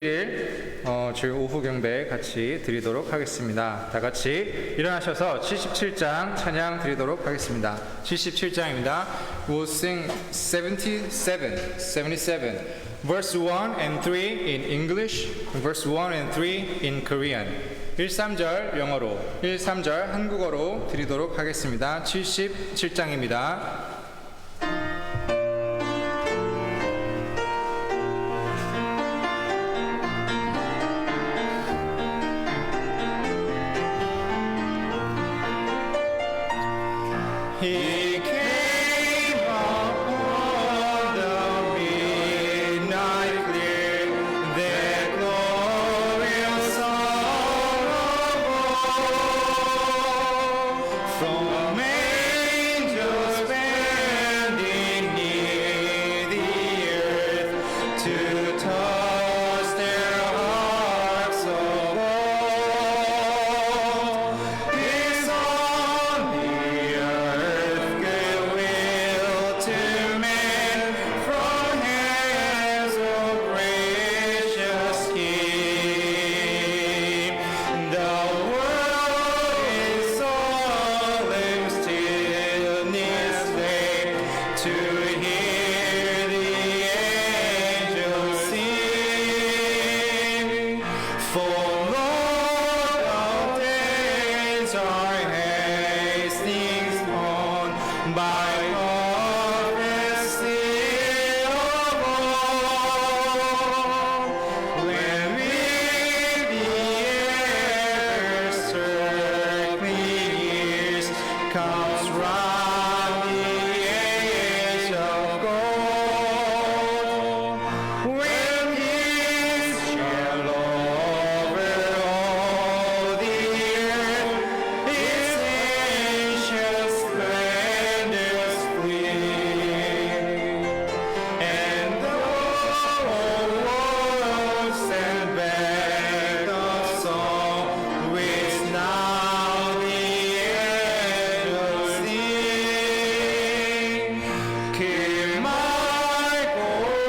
주일 오후 경배 같이 드리도록 하겠습니다. 다 같이 일어나셔서 77장 찬양 드리도록 하겠습니다. 77장입니다. We'll sing 77, verse 1 and 3 in English, verse 1 and 3 in Korean. 1, 3절 영어로, 1, 3절 한국어로 드리도록 하겠습니다. 77장입니다. He came upon the midnight clear, that glorious hour from angels bending near the earth to touch their hearts of all. His on the earth goodwill to men from hands of gracious King. The world is solemn stillness there to hear the angels sing. For Lord of days are hastening on by prophecy of all. When with the ever-circling years comes round the age of gold, when peace shall over all the earth its ancient splendors flee, and the whole world stand back of song, which now the angels sing. 기말고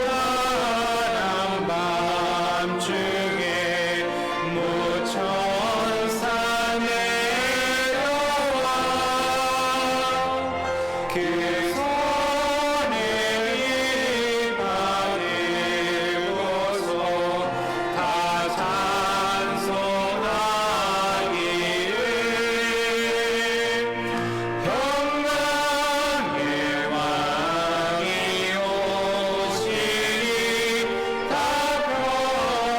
가는 밤중에 무천사 내려와 그 손에 입하리고서 다 찬송하기를 평강의 왕이 오시리 다 평안하여라.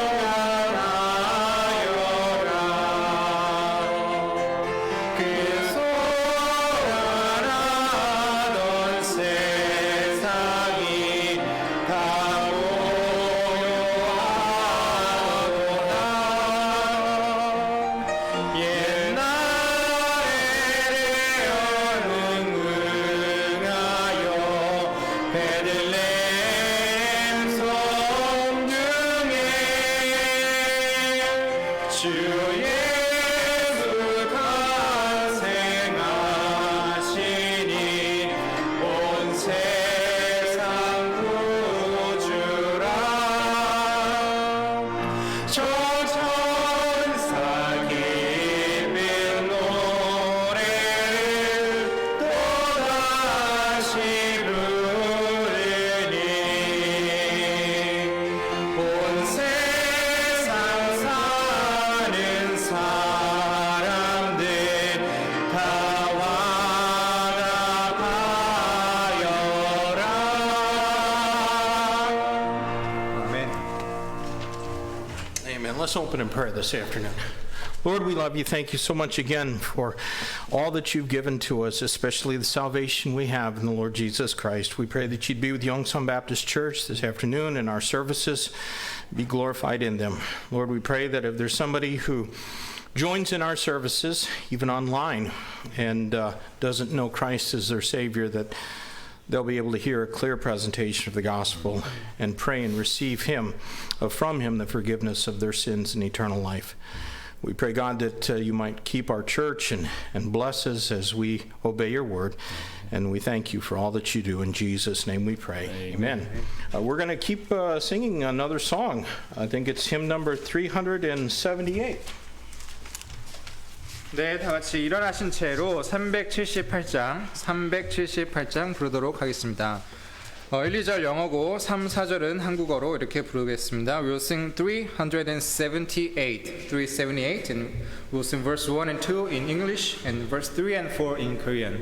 그 소란하던 세상이 다 모여하도다. 옛날에는 응하여 베들레헴 성중에 주 예수 탄생하시니 온 세상 구주라. 저 천사 기쁜 노래를 또다시 부르니 온 세상 사는 사람들 다 완합하여라. 아멘. Amen. Let's open in prayer this afternoon. Lord, we love you. Thank you so much again for all that you've given to us, especially the salvation we have in the Lord Jesus Christ. We pray that you'd be with Yongsan Baptist Church this afternoon in our services. Be glorified in them. Lord, we pray that if there's somebody who joins in our services, even online, and doesn't know Christ as their Savior, that they'll be able to hear a clear presentation of the gospel and pray and receive from him the forgiveness of their sins and eternal life. We pray, God, that you might keep our church and bless us as we obey your word. And we thank you for all that you do. In Jesus' name we pray. Amen. We're going to keep singing another song. I think it's hymn number 378. 네, 다 같이 일어나신 채로 378장 부르도록 하겠습니다. 1, 2절 영어고 3, 4절은 한국어로 이렇게 부르겠습니다. We'll sing 378, and we'll sing verse 1 and 2 in English and verse 3 and 4 in Korean.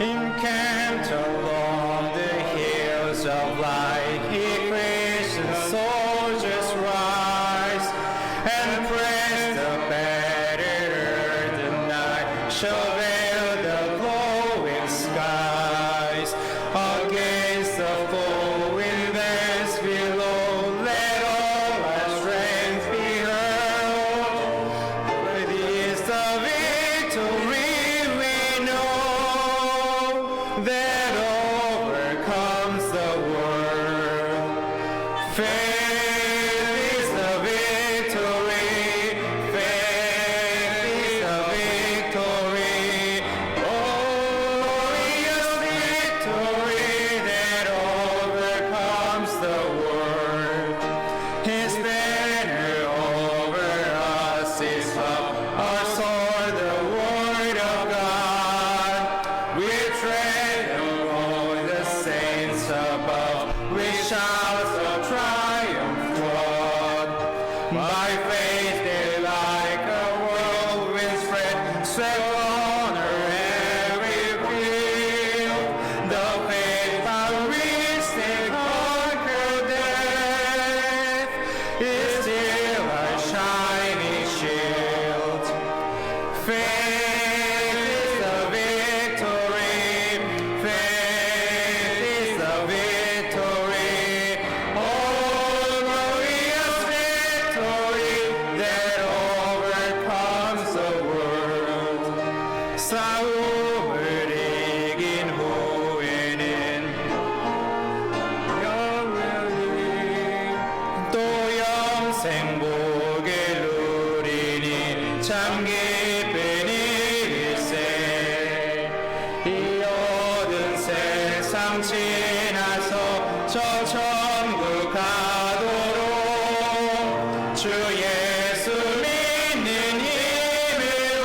Encamped along the hills of light, he Christian soldiers rise and press the battered earth and night shall veil the glowing skies against the foe in vast below. Let all our strength be hurled. Worthy is the victory we know that overcomes the world. Faith is the victory. Faith is the victory. Glorious victory that overcomes the world. His banner over us is love, our sword, the word of God. We tread among the saints above, with shouts of triumph trod. By faith they like a whirlwind spread, swept honor every field. The faith by which they conquer death is still our shining shield. Faith is the victory. Faith is the victory. Oh, glorious victory that overcomes the world. 싸움을 이긴 후에는 영원히 또 영생 복을 누리니 참 기쁜 일세. 이 얻은 세상 지나서 저 천국 가도록 주 예수 믿는 힘으로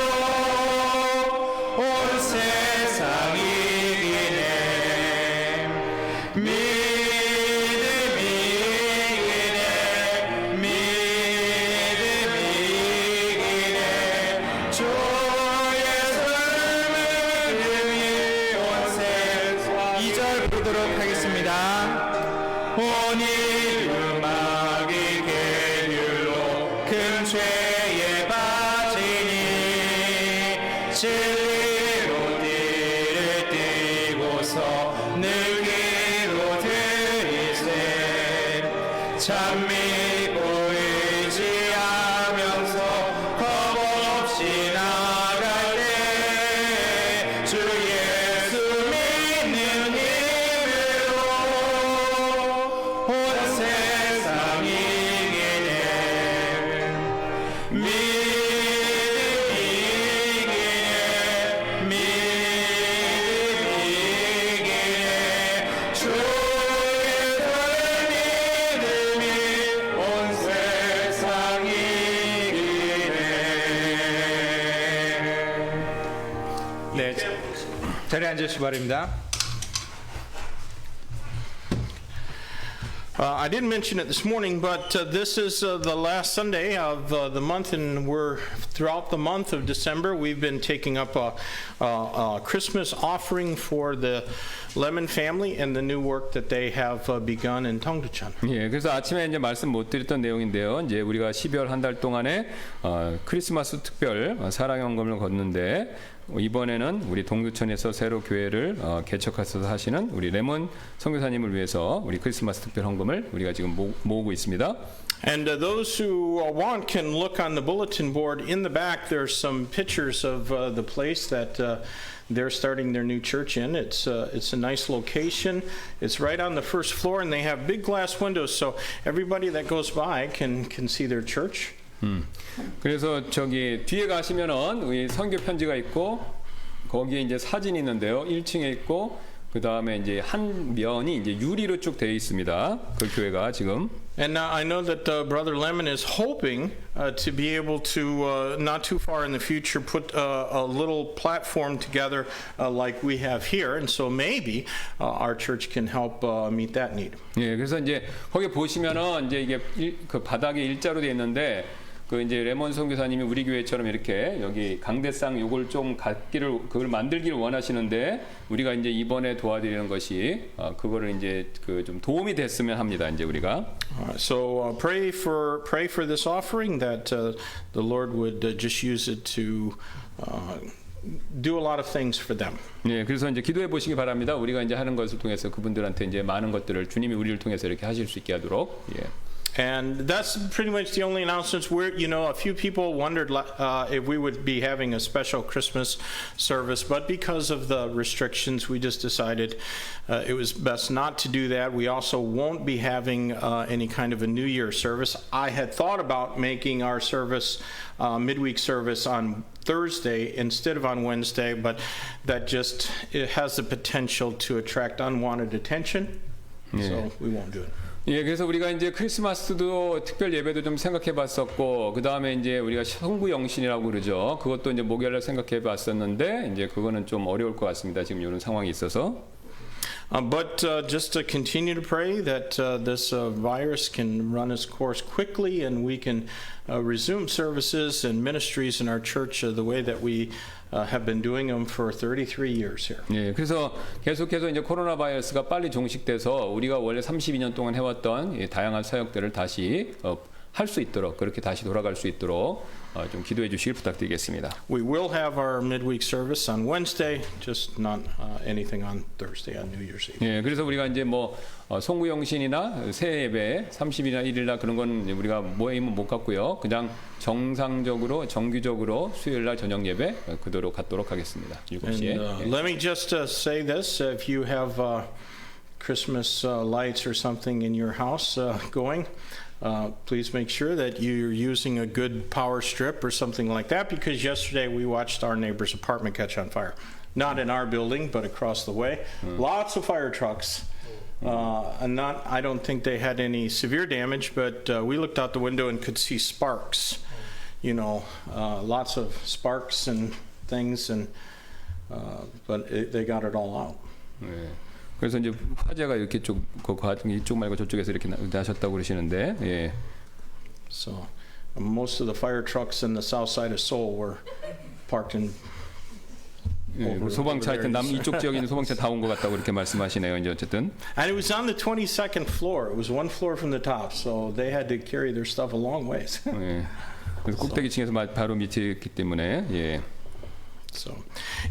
온 세상 이기네. 믿음이 이기네. 믿음이 이기네. 주 예수를 믿음이 온 세상. 2절 부르도록 하겠습니다. 온 인류 마귀 계율로 큰 죄에 빠지니 진리로 띠를 띠고서 늘 기도드리세. 참 믿고 의지하면서 겁없이 나갈 때 주 예수 믿는 힘으로 온 세상 이기네. 믿음이 이기네. 믿음이 이기네. 주 예수를 믿음이 온 세상 이기네. 네, 자리에 앉으시기 바랍니다. I didn't mention it this morning, but this is the last Sunday of the month, and we're throughout the month of December. We've been taking up a Christmas offering for the Lemon family and the new work that they have begun in Tongducheon. 예, 그래서 아침에 이제 말씀 못 드렸던 내용인데요. 이제 우리가 12월 한 달 동안에 크리스마스 특별 사랑연금을 걷는데 이번에는 우리 동두천에서 새로 교회를 개척하셔서 하시는 우리 레몬 선교사님을 위해서 우리 크리스마스 특별 헌금을 우리가 지금 모으고 있습니다. And those who want can look on the bulletin board. In the back, there's some pictures of the place that they're starting their new church in. It's a nice location. It's right on the first floor, and they have big glass windows, so everybody that goes by can see their church. 그래서 저기 뒤에 가시면은 우리 선교 편지가 있고 거기에 이제 사진이 있는데요. 1층에 있고 그 다음에 이제 한 면이 이제 유리로 쭉 되어 있습니다. 그 교회가 지금. And now I know that Brother Lemon is hoping to be able to, not too far in the future, put a little platform together like we have here, and so maybe our church can help meet that need. 예, 그래서 이제 거기 보시면은 이제 이게 그 바닥에 일자로 되어 있는데. 그 이제 레몬 선교사님이 우리 교회처럼 이렇게 여기 강대상 요걸 좀 갖기를 그걸 만들기를 원하시는데 우리가 이제 이번에 도와드리는 것이 그거를 이제 그 좀 도움이 됐으면 합니다. 이제 우리가. So pray for this offering that the Lord would just use it to do a lot of things for them. 예, 그래서 이제 기도해 보시기 바랍니다. 우리가 이제 하는 것을 통해서 그분들한테 이제 많은 것들을 주님이 우리를 통해서 이렇게 하실 수 있게 하도록. 예. And that's pretty much the only announcements. A few people wondered if we would be having a special Christmas service, but because of the restrictions, we just decided it was best not to do that. We also won't be having any kind of a New Year service. I had thought about making our service, midweek service, on Thursday instead of on Wednesday, but that it has the potential to attract unwanted attention, so we won't do it. 예, 그래서 우리가 이제 크리스마스도 특별 예배도 좀 생각해 봤었고, 그 다음에 이제 우리가 성구 영신이라고 그러죠. 그것도 이제 목요일날 생각해 봤었는데, 이제 그거는 좀 어려울 것 같습니다. 지금 이런 상황이 있어서. But just to continue to pray that this virus can run its course quickly and we can resume services and ministries in our church the way that we have been doing them for 33 years here. 예, 그래서 계속해서 이제 코로나 바이러스가 빨리 종식돼서 우리가 원래 32년 동안 해왔던 이 다양한 사역들을 다시 할 수 있도록 그렇게 다시 돌아갈 수 있도록 좀 기도해 주시길 부탁드리겠습니다. We will have our midweek service on Wednesday, just not anything on Thursday on New Year's Eve. 예, 그래서 우리가 이제 뭐 송구영신이나 새 예배 30일이나 1일날 그런 건 우리가 모임은 못 갖고요. 그냥 정상적으로 정규적으로 수요일날 저녁 예배 그대로 갖도록 하겠습니다. 7시에. And, let me just say this: if you have Christmas lights or something in your house going. Please make sure that you're using a good power strip or something like that, because yesterday we watched our neighbor's apartment catch on fire. Not in our building, but across the way. Lots of fire trucks. I don't think they had any severe damage, but we looked out the window and could see sparks. Lots of sparks and things, but they got it all out. 네. 그래서 이제 화재가 이렇게 이쪽 말고 저쪽에서 이렇게 나셨다고 그러시는데, 예. So most of the fire trucks in the south side of Seoul were parked in. 예, 소방차 하여튼 이쪽 지역에 있는 소방차 다 온 것 같다고 이렇게 말씀하시네요. 이제 어쨌든. And it was on the 22nd floor. It was one floor from the top, so they had to carry their stuff a long ways. 예. 그래서 꼭대기층에서 바로 밑에 있기 때문에, 예. So,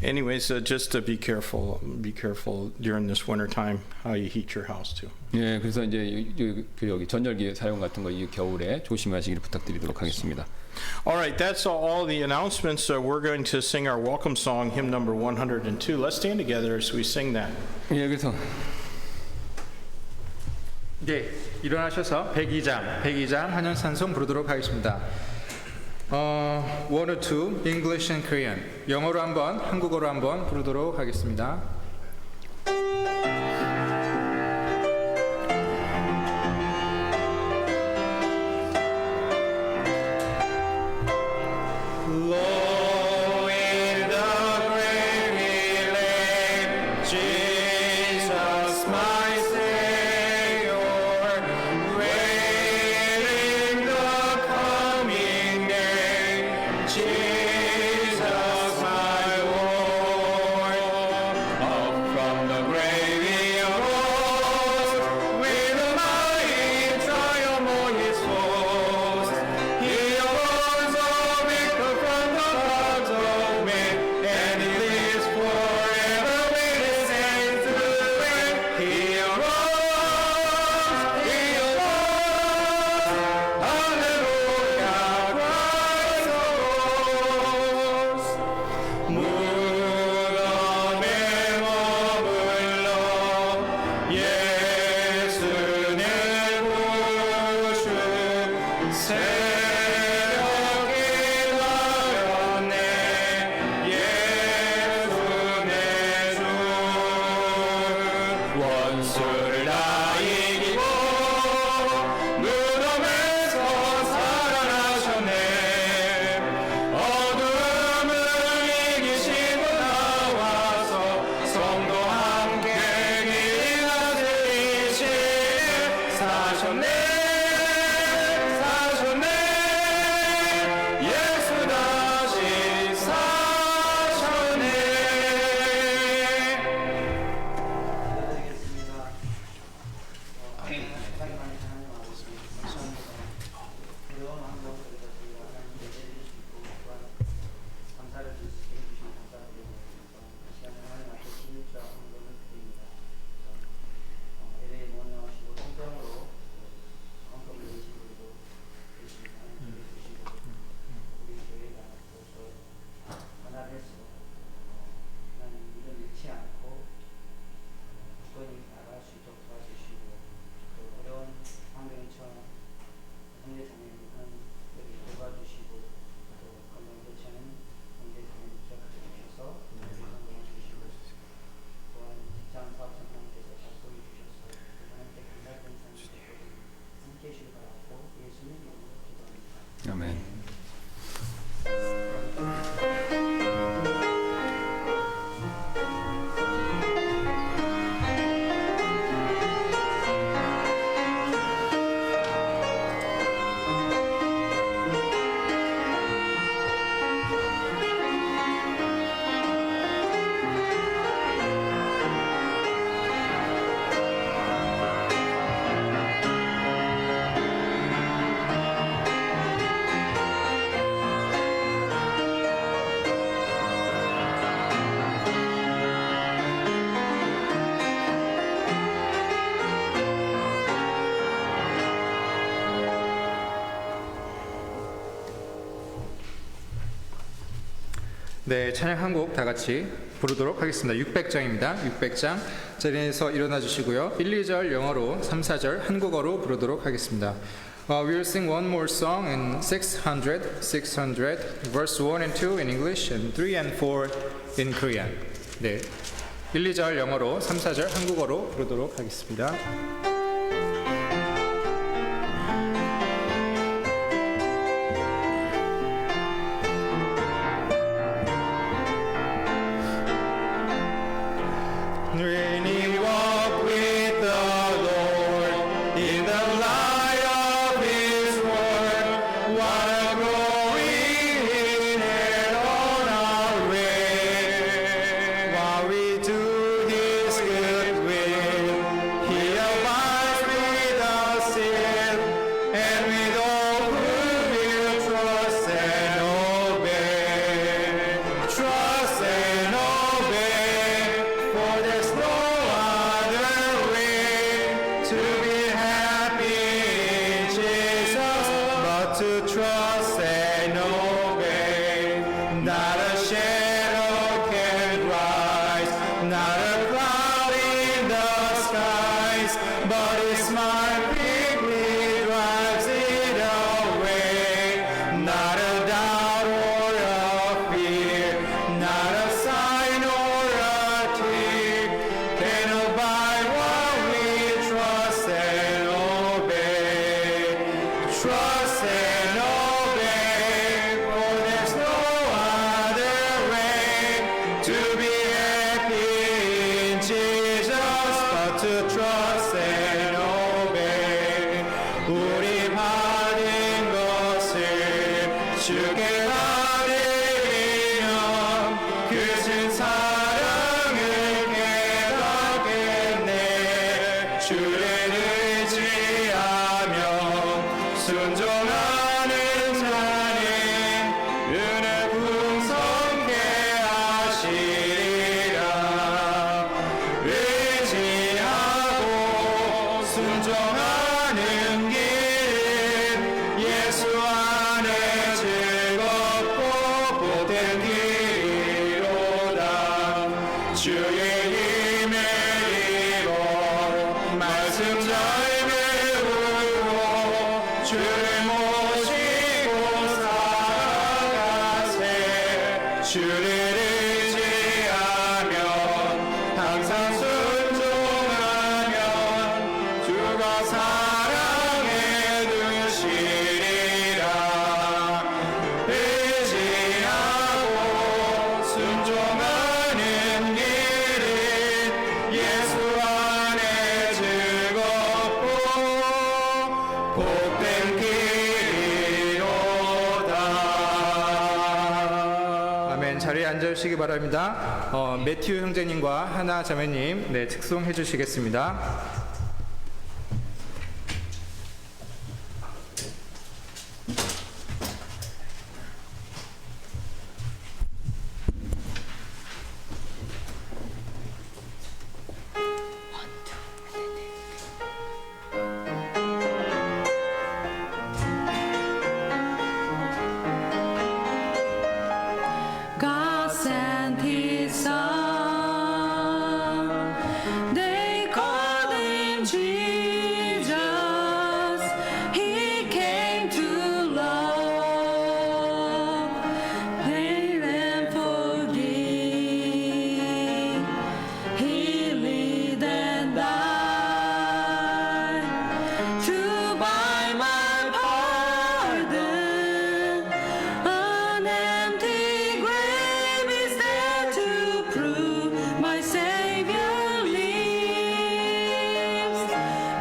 anyways, just be careful during this winter time how you heat your house too. 예, 그래서 이제 여기 전열기 사용 같은 거 이 겨울에 조심하시기를 부탁드리도록 하겠습니다. All right, that's all the announcements. We're going to sing our welcome song, hymn number 102. Let's stand together as we sing that. 예, 그래서 네, 일어나셔서 102장 한영산송 부르도록 하겠습니다. 102 English and Korean 영어로 한번 한국어로 한번 부르도록 하겠습니다. from the grave 원수를 다 이기고 무덤에서 살아나셨네. 어둠을 이기시고 나와서 성도 함께 길이 다스리시네. 사셨네 사셨네 예수 다시 사셨네. 아멘. 네, 찬양 한 곡 다 같이 부르도록 하겠습니다. 600장입니다. 600장 자리에서 일어나 주시고요. 1, 2절 영어로 3, 4절 한국어로 부르도록 하겠습니다. We'll sing one more song in 600, verse 1 and 2 in English and 3 and 4 in Korean. 네, 1, 2절 영어로 3, 4절 한국어로 부르도록 하겠습니다. When you walk with the Lord in the light of His word, what a glory and on our way. While we do His good will, He abides with us in, and with all who will trust and obey. Trust and obey, for there's no other way to be happy in Jesus but to trust and obey. Not a shadow can rise, not a cloud in the skies, but His smile quickly drives it away. Not a doubt or a fear, not a sign or a tear can abide while we trust and obey. Trust and obey, for there's no other way to be happy 자리하시기 바랍니다. 매튜 형제님과 하나 자매님 네, 측송해 주시겠습니다. God sent His Son. They called Him Jesus. He came to love, heal and forgive. He lived and died to buy my pardon. An empty grave is there to prove my Savior lives.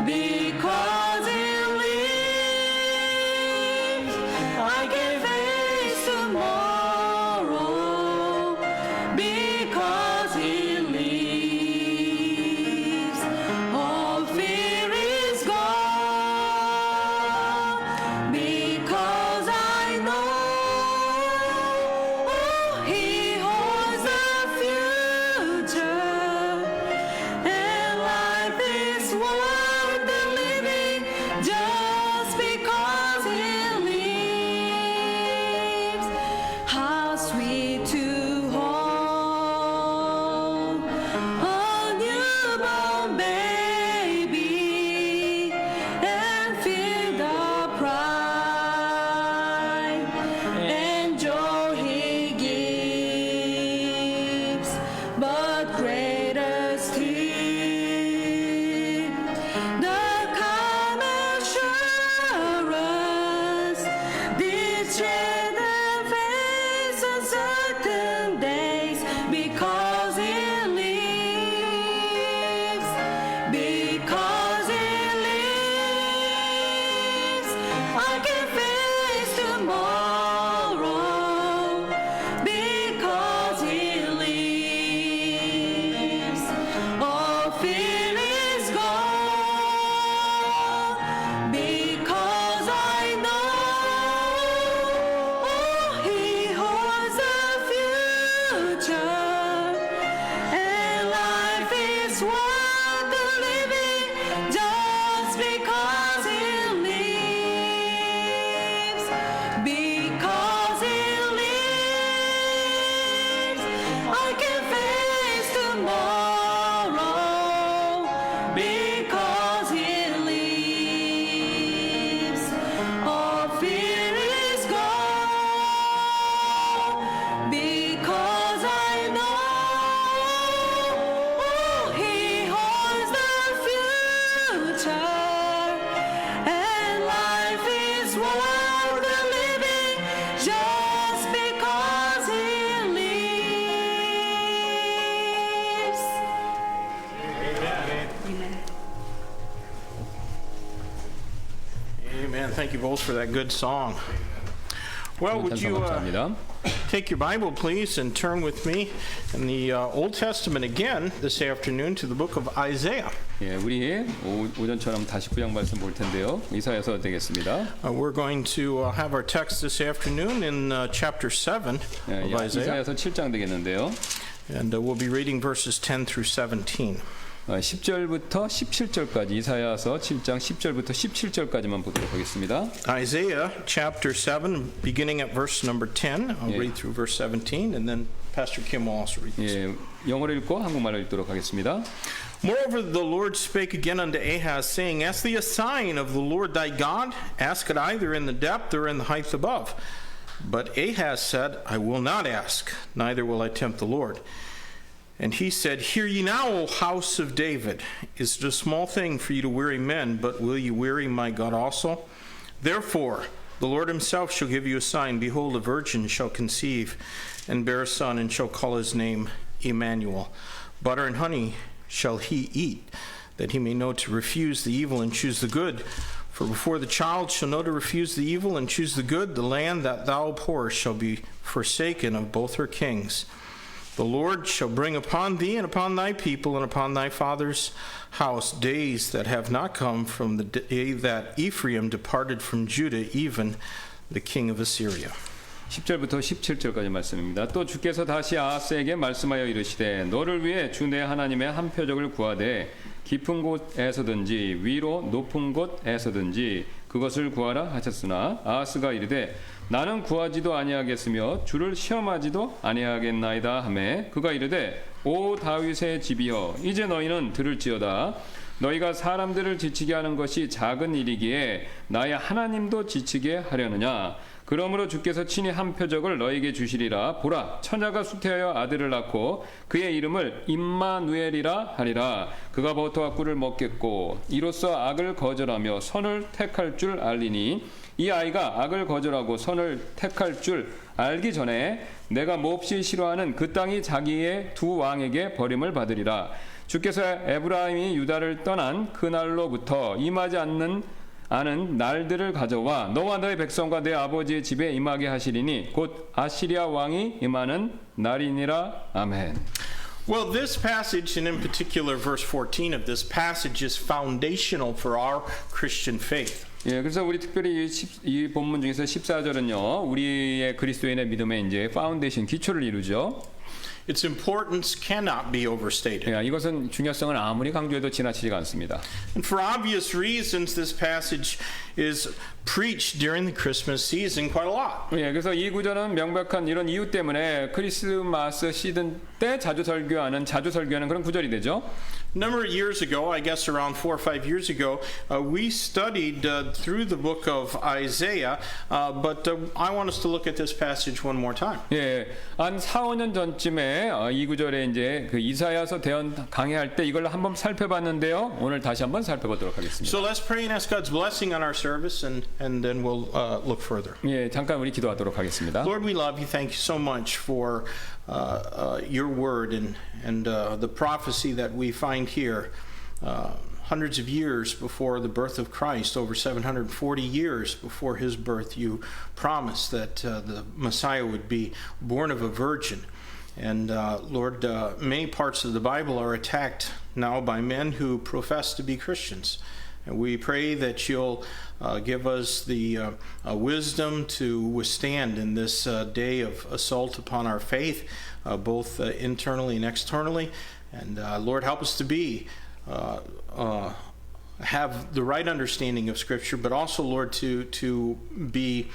Because He lives, I can face tomorrow. Because He lives, all fear is gone. Because I know He holds the future, and life is worth the living just because He lives. How sweet to hold a newborn baby and feel the pride and joy He gives, but greater still, the calm assurance this children face uncertain days because He lives. Because He lives, I can face tomorrow. Because He lives, all fear is gone. Because I know He holds the future, and life is worth the living just because He lives. Because He lives, I can face tomorrow. Because He lives, all fear is gone. Because I know He holds the future, and life is worth the living just because He lives. Amen. Thank you both for that good song. Well, would 찬송 you 감사합니다. take your Bible, please, and turn with me in the Old Testament again this afternoon to the book of Isaiah. 예, 우리 오전처럼 다시 구약 말씀 볼 텐데요. 이사야서 되겠습니다. We're going to have our text this afternoon in chapter 7 예, of Isaiah, 이사야서 7장 되겠는데요. and we'll be reading verses 10 through 17. 10절부터 17절까지 이사야서 7장 10절부터 17절까지만 보도록 하겠습니다. Isaiah chapter 7, beginning at verse number 10. I'll Yeah. read through verse 17, and then Pastor Kim will also read this. 예, 영어를 읽고 한국말을 읽도록 하겠습니다. Moreover, the Lord spake again unto Ahaz, saying, Ask thee a sign of the Lord thy God, ask it either in the depth or in the height above. But Ahaz said, I will not ask, neither will I tempt the Lord. And he said, Hear ye now, O house of David. Is it a small thing for you to weary men, but will ye weary my God also? Therefore, the Lord himself shall give you a sign. Behold, a virgin shall conceive and bear a son, and shall call his name Emmanuel. Butter and honey shall he eat, that he may know to refuse the evil and choose the good. For before the child shall know to refuse the evil and choose the good, the land that thou abhorrest shall be forsaken of both her kings. The Lord shall bring upon thee and upon thy people and upon thy father's house days that have not come from the day that Ephraim departed from Judah, even the king of Assyria. 10절부터 17절까지 말씀입니다. 또 주께서 다시 아하스에게 말씀하여 이르시되 너를 위해 주 내 하나님의 한 표적을 구하되 깊은 곳에서든지 위로 높은 곳에서든지 그것을 구하라 하셨으나 아하스가 이르되 나는 구하지도 아니하겠으며 주를 시험하지도 아니하겠나이다 하매 그가 이르되 오 다윗의 집이여 이제 너희는 들을지어다 너희가 사람들을 지치게 하는 것이 작은 일이기에 나의 하나님도 지치게 하려느냐 그러므로 주께서 친히 한 표적을 너에게 주시리라 보라 처녀가 수태하여 아들을 낳고 그의 이름을 임마누엘이라 하리라 그가 버터와 꿀을 먹겠고 이로써 악을 거절하며 선을 택할 줄 알리니 이 아이가 악을 거절하고 선을 택할 줄 알기 전에 내가 몹시 싫어하는 그 땅이 자기의 두 왕에게 버림을 받으리라 주께서 에브라임이 유다를 떠난 그 날로부터 임하지 않는 날들을 가져와 너와 너의 백성과 내 아버지의 집에 임하게 하시리니 곧 아시리아 왕이 임하는 날이니라. 아멘. Well, this passage, and in particular verse 14 of this passage, is foundational for our Christian faith. 예, 그래서 우리 특별히 이 본문 중에서 14절은요, 우리의 그리스도인의 믿음의 이제 파운데이션 기초를 이루죠. Its importance cannot be overstated. 예, 이것은 중요성을 아무리 강조해도 지나치지가 않습니다. And for obvious reasons, this passage is preached during the Christmas season quite a lot. 예, 그래서 이 구절은 명백한 이런 이유 때문에 크리스마스 시즌 때 자주 설교하는 그런 구절이 되죠. A number of years ago, I guess around 4 or 5 years ago, we studied through the book of Isaiah, but I want us to look at this passage one more time. 예, 한 4, 5년 전쯤에 이 구절에 이제 그 이사야서 대언 강해할 때 이걸 한번 살펴봤는데요. 오늘 다시 한번 살펴보도록 하겠습니다. So let's pray and ask God's blessing on our service, and then we'll look further. 예, 잠깐 우리 기도하도록 하겠습니다. Lord, we love you. Thank you so much for your word and the prophecy that we find here. Hundreds of years before the birth of Christ, over 740 years before his birth, you promised that the Messiah would be born of a virgin. And Lord, many parts of the Bible are attacked now by men who profess to be Christians. And we pray that you'll give us the wisdom to withstand in this day of assault upon our faith, both internally and externally. And Lord, help us to have the right understanding of Scripture, but also, Lord, to be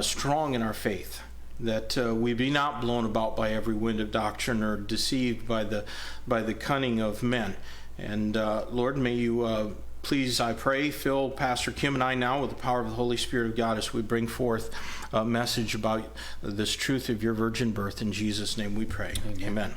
strong in our faith, that we be not blown about by every wind of doctrine or deceived by the cunning of men. And Lord, may you please, I pray, fill Pastor Kim and I now with the power of the Holy Spirit of God as we bring forth a message about this truth of your virgin birth. In Jesus' name we pray. Amen.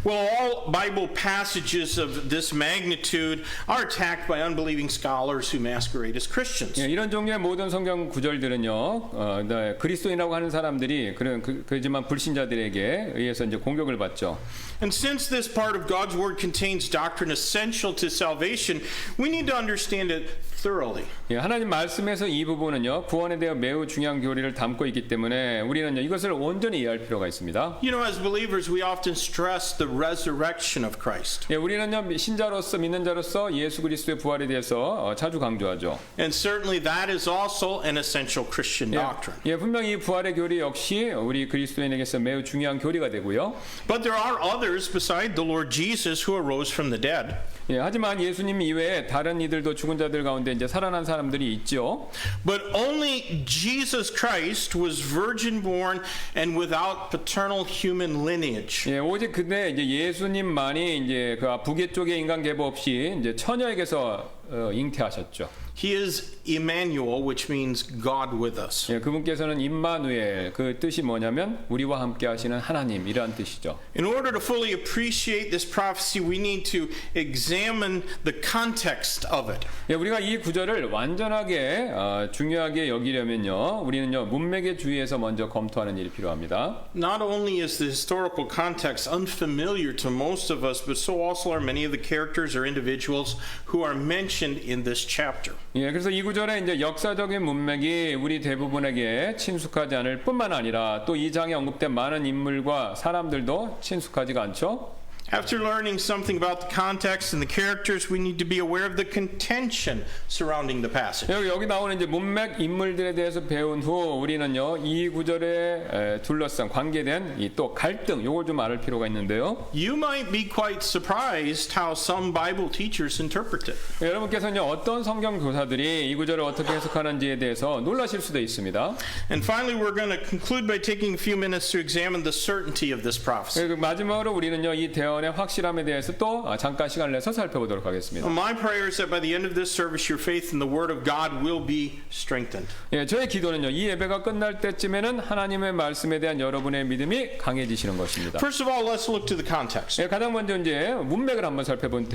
Well, all Bible passages of this magnitude are attacked by unbelieving scholars who masquerade as Christians. 예, 이런 종류의 모든 성경 구절들은요, 그리스도인이라고 하는 사람들이 그렇지만 불신자들에게 의해서 이제 공격을 받죠. And since this part of God's Word contains doctrine essential to salvation, we need to understand it thoroughly. 예, 하나님 말씀에서 이 부분은요, 구원에 대해 매우 중요한 교리를 담고 있기 때문에 우리는요, 이것을 온전히 이해할 필요가 있습니다. You know, as believers, we often stress the resurrection of Christ. 예, 우리는요, 신자로서 믿는 자로서 예수 그리스도의 부활에 대해서 자주 강조하죠. And certainly that is also an essential Christian doctrine. 예, 분명히 이 부활의 교리 역시 우리 그리스도인에게서 매우 중요한 교리가 되고요. But there are others beside the Lord Jesus who arose from the dead. 예, 하지만 예수님 이외에 다른 이들도 죽은 자들 가운데 이제 살아난 사람들이 있죠. But only Jesus Christ was virgin born and without paternal human lineage. 예, 오직 근데 이제 예수님만이 이제 그 북의 쪽에 인간 계보 없이 이제 처녀에게서 잉태하셨죠. He is Emmanuel, which means God with us. 예, 그분께서는 임마누엘, 그 뜻이 뭐냐면 우리와 함께 하시는 하나님이라는 뜻이죠. In order to fully appreciate this prophecy, we need to examine the context of it. 예, 우리가 이 구절을 완전하게 중요하게 여기려면요, 우리는요 문맥의 주의에서 먼저 검토하는 일이 필요합니다. Not only is the historical context unfamiliar to most of us, but so also are many of the characters or individuals who are mentioned in this chapter. 예, 그래서 이 구절에 이제 역사적인 문맥이 우리 대부분에게 친숙하지 않을 뿐만 아니라 또 이 장에 언급된 많은 인물과 사람들도 친숙하지가 않죠. After learning something about the context and the characters, we need to be aware of the contention surrounding the passage. 여기 나오는 이제 문맥 인물들에 대해서 배운 후 우리는요 이 구절에 둘러싼 관계된 이 또 갈등 요걸 좀 알을 필요가 있는데요. You might be quite surprised how some Bible teachers interpret it. 여러분께서는요 어떤 성경 교사들이 이 구절을 어떻게 해석하는지에 대해서 놀라실 수도 있습니다. And finally, we're going to conclude by taking a few minutes to examine the certainty of this prophecy. 그리고 마지막으로 우리는요 이 대언의 확실함에 대해서 또 잠깐 시간을 내서 살펴보도록 하겠습니다. My prayer is that by the end of this service, your faith in the Word of God will be strengthened. 예, 저의 기도는요 이 예배가 끝날 때쯤에는 하나님의 말씀에 대한 여러분의 믿음이 강해지시는 것입니다. First of all, let's look to the context. 예, 가장 먼저 이제 문맥을 한번 살펴볼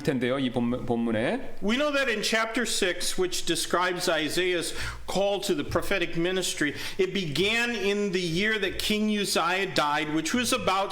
텐데요. 이 본문에 We know that in chapter 6, which describes Isaiah's call to the prophetic ministry, it began in the year that King Uzziah died, which was about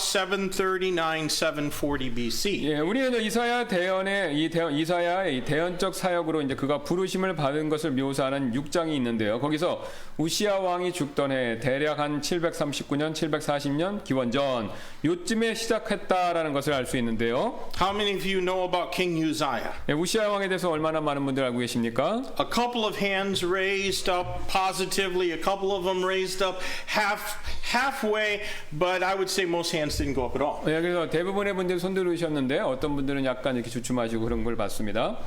740 BC. 예, 우리는 이사야 대언의 이사야의 이 대언적 사역으로 이제 그가 부르심을 받은 것을 묘사하는 6장이 있는데요. 거기서 우시야 왕이 죽던 해 대략 한 739년, 740년 기원전 요쯤에 시작했다라는 것을 알 수 있는데요. How many of you know about King Uzziah? 예, 우시야 왕에 대해서 얼마나 많은 분들 알고 계십니까? A couple of hands raised up positively, a couple of them raised up halfway, but I would say most hands didn't go up at all. 예, 그래서 대부분의 분들이 손 들으셨는데 어떤 분들은 약간 이렇게 주춤하시고 그런 걸 봤습니다.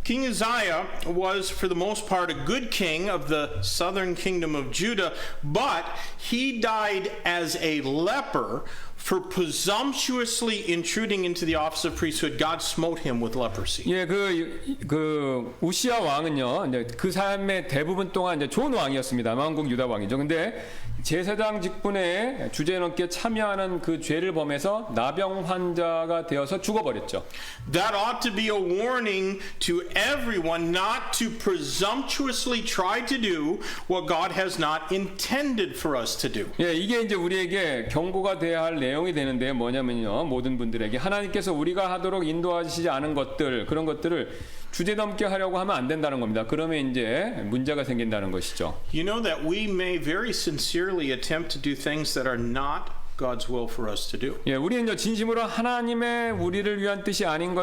King Uzziah was, for the most part, a good king of the southern kingdom of Judah, but he died as a leper for presumptuously intruding into the office of priesthood. God smote him with leprosy. 예, 그 우시야 왕은요, 이제 그 삶의 대부분 동안 이제 좋은 왕이었습니다. 왕국 유다 왕이죠. 근데 제사장 직분에 주제넘게 참여하는 그 죄를 범해서 나병 환자가 되어서 죽어버렸죠. That ought to be a warning to everyone not to presumptuously try to do what God has not intended for us to do. 예, 이게 이제 우리에게 경고가 돼야 할 내용이 되는데 뭐냐면요, 모든 분들에게 하나님께서 우리가 하도록 인도하시지 않은 것들, 그런 것들을 주제넘게 하려고 하면 안 된다는 겁니다. 그러면 이제 문제가 생긴다는 것이죠. You know that we may very sincerely attempt to do things that are not God's will for us to do. 예, 우리는 진심으로 하나님의 우리를 위한 뜻이 아닌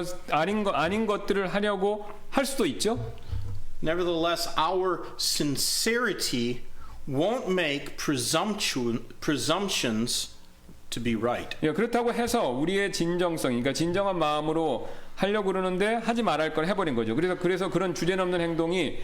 것들을 하려고 할 수도 있죠. Nevertheless, our sincerity won't make presumptions to be right. 예, 그렇다고 해서 우리의 진정성, 그러니까 진정한 마음으로 하려고 그러는데 하지 말할 걸 해버린 거죠. 그래서 그런 주제넘는 행동이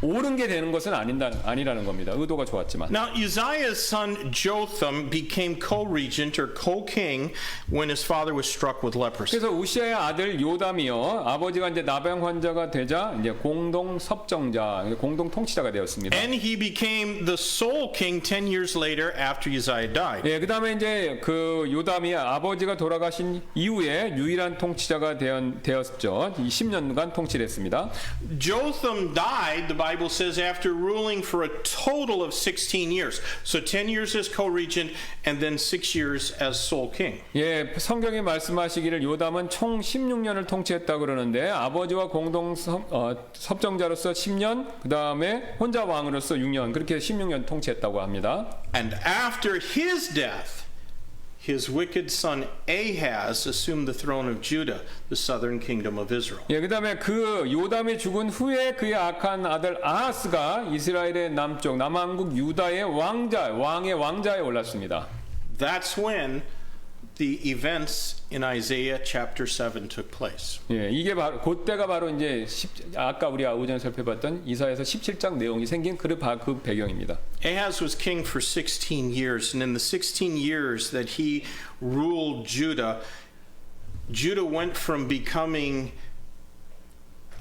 옳은 게 되는 것은 아니라는 겁니다. 의도가 좋았지만. Now, Uzziah's son Jotham became co-regent or co-king when his father was struck with leprosy. 그래서 우시아의 아들 요담이요, 아버지가 이제 나병 환자가 되자 이제 공동 섭정자, 공동 통치자가 되었습니다. And he became the sole king 10 years later after Uzziah died. 예, 그다음에 이제 그 요담이 아버지가 돌아가신 이후에 유일한 통치자가 되었죠. 10년간 통치를 했습니다. Jotham died, the Bible says, after ruling for a total of 16 years. So 10 years as co-regent and then 6 years as sole king. 예, 성경이 말씀하시기를 요담은 총 16년을 통치했다 그러는데 아버지와 공동 섭정자로서 10년, 그다음에 혼자 왕으로서 6년, 그렇게 16년 통치했다고 합니다. And after his death, his wicked son Ahaz assumed the throne of Judah, the southern kingdom of Israel. 예, 그다음에 그 요담이 죽은 후에 그의 악한 아들 아하스가 이스라엘의 남왕국 유다의 왕의 왕자에 올랐습니다. That's when the events in Isaiah chapter 7 took place. 예, 이게 바로 그때가 바로 이제 아까 우리가 오전에 살펴봤던 이사야서 17장 내용이 생긴 그 배경입니다. Ahaz was king for 16 years, and in the 16 years that he ruled Judah, Judah went from becoming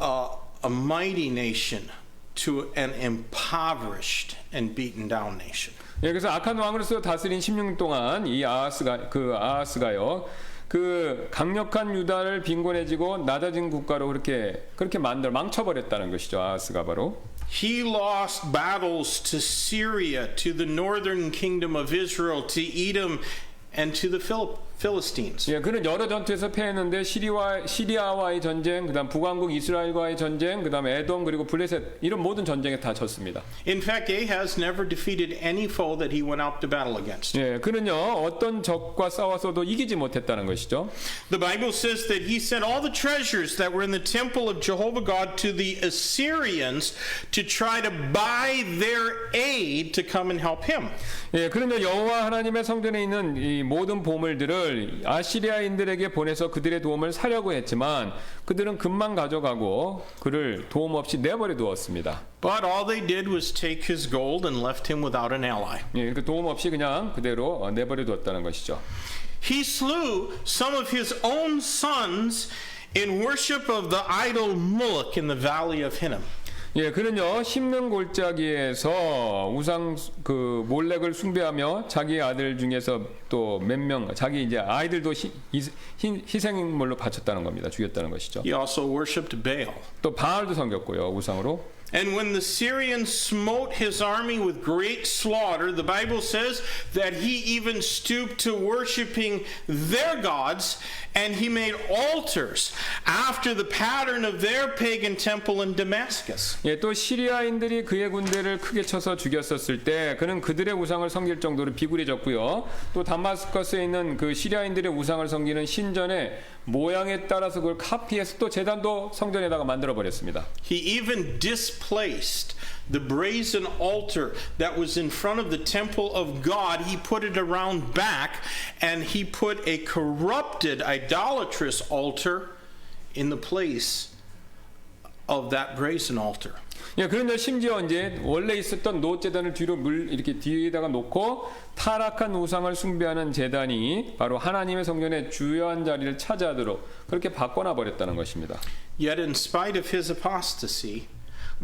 a mighty nation to an impoverished and beaten down nation. 예, 그래서 악한 왕으로서 다스린 16년 동안 이 아하스가요, 그 강력한 유다를 빈곤해지고 낮아진 국가로 그렇게 망쳐버렸다는 것이죠. 아하스가 바로. He lost battles to Syria, to the northern kingdom of Israel, to Edom, and to the Philistines. 예, 그는 여러 전투에서 패했는데 시리아와의 전쟁, 그다음 북왕국 이스라엘과의 전쟁, 그다음 에돔 그리고 블레셋 이런 모든 전쟁에 다 졌습니다. In fact, Ahaz never defeated any foe that he went out to battle against. 예, 그는요 어떤 적과 싸워서도 이기지 못했다는 것이죠. The Bible says that he sent all the treasures that were in the temple of Jehovah God to the Assyrians to try to buy their aid to come and help him. 예, 그는요 여호와 하나님의 성전에 있는 이 모든 보물들을 아시리아인들에게 보내서 그들의 도움을 사려고 했지만 그들은 금방 가져가고 그를 도움 없이 내버려 두었습니다. But all they did was take his gold and left him without an ally. 예, 그 도움 없이 그냥 그대로 내버려 두었다는 것이죠. He slew some of his own sons in worship of the idol Moloch in the valley of Hinnom. 예, 그는요 심는 골짜기에서 우상 그 몰렉을 숭배하며 자기 아들 중에서 또 몇 명 자기 이제 아이들도 희생물로 바쳤다는 겁니다. 죽였다는 것이죠. He also worshipped Baal. 또 바알도 섬겼고요 우상으로. And when the Syrians smote his army with great slaughter, the Bible says that he even stooped to worshiping their gods, and he made altars after the pattern of their pagan temple in Damascus. 예, 또 시리아인들이 그의 군대를 크게 쳐서 죽였었을 때 그는 그들의 우상을 섬길 정도로 비굴해졌고요. 또 다마스커스에 있는 그 시리아인들의 우상을 섬기는 신전의 모양에 따라서 그걸 카피해서 또 제단도 성전에다가 만들어 버렸습니다. He even displaced the brazen altar that was in front of the temple of God. He put it around back, and he put a corrupted, idolatrous altar in the place of that brazen altar. 예, 그런데 심지어 이제 원래 있었던 노제단을 뒤로 이렇게 뒤에다가 놓고 타락한 우상을 숭배하는 제단이 바로 하나님의 성전의 주요한 자리를 차지하도록 그렇게 바꿔놔 버렸다는 것입니다. Yet in spite of his apostasy,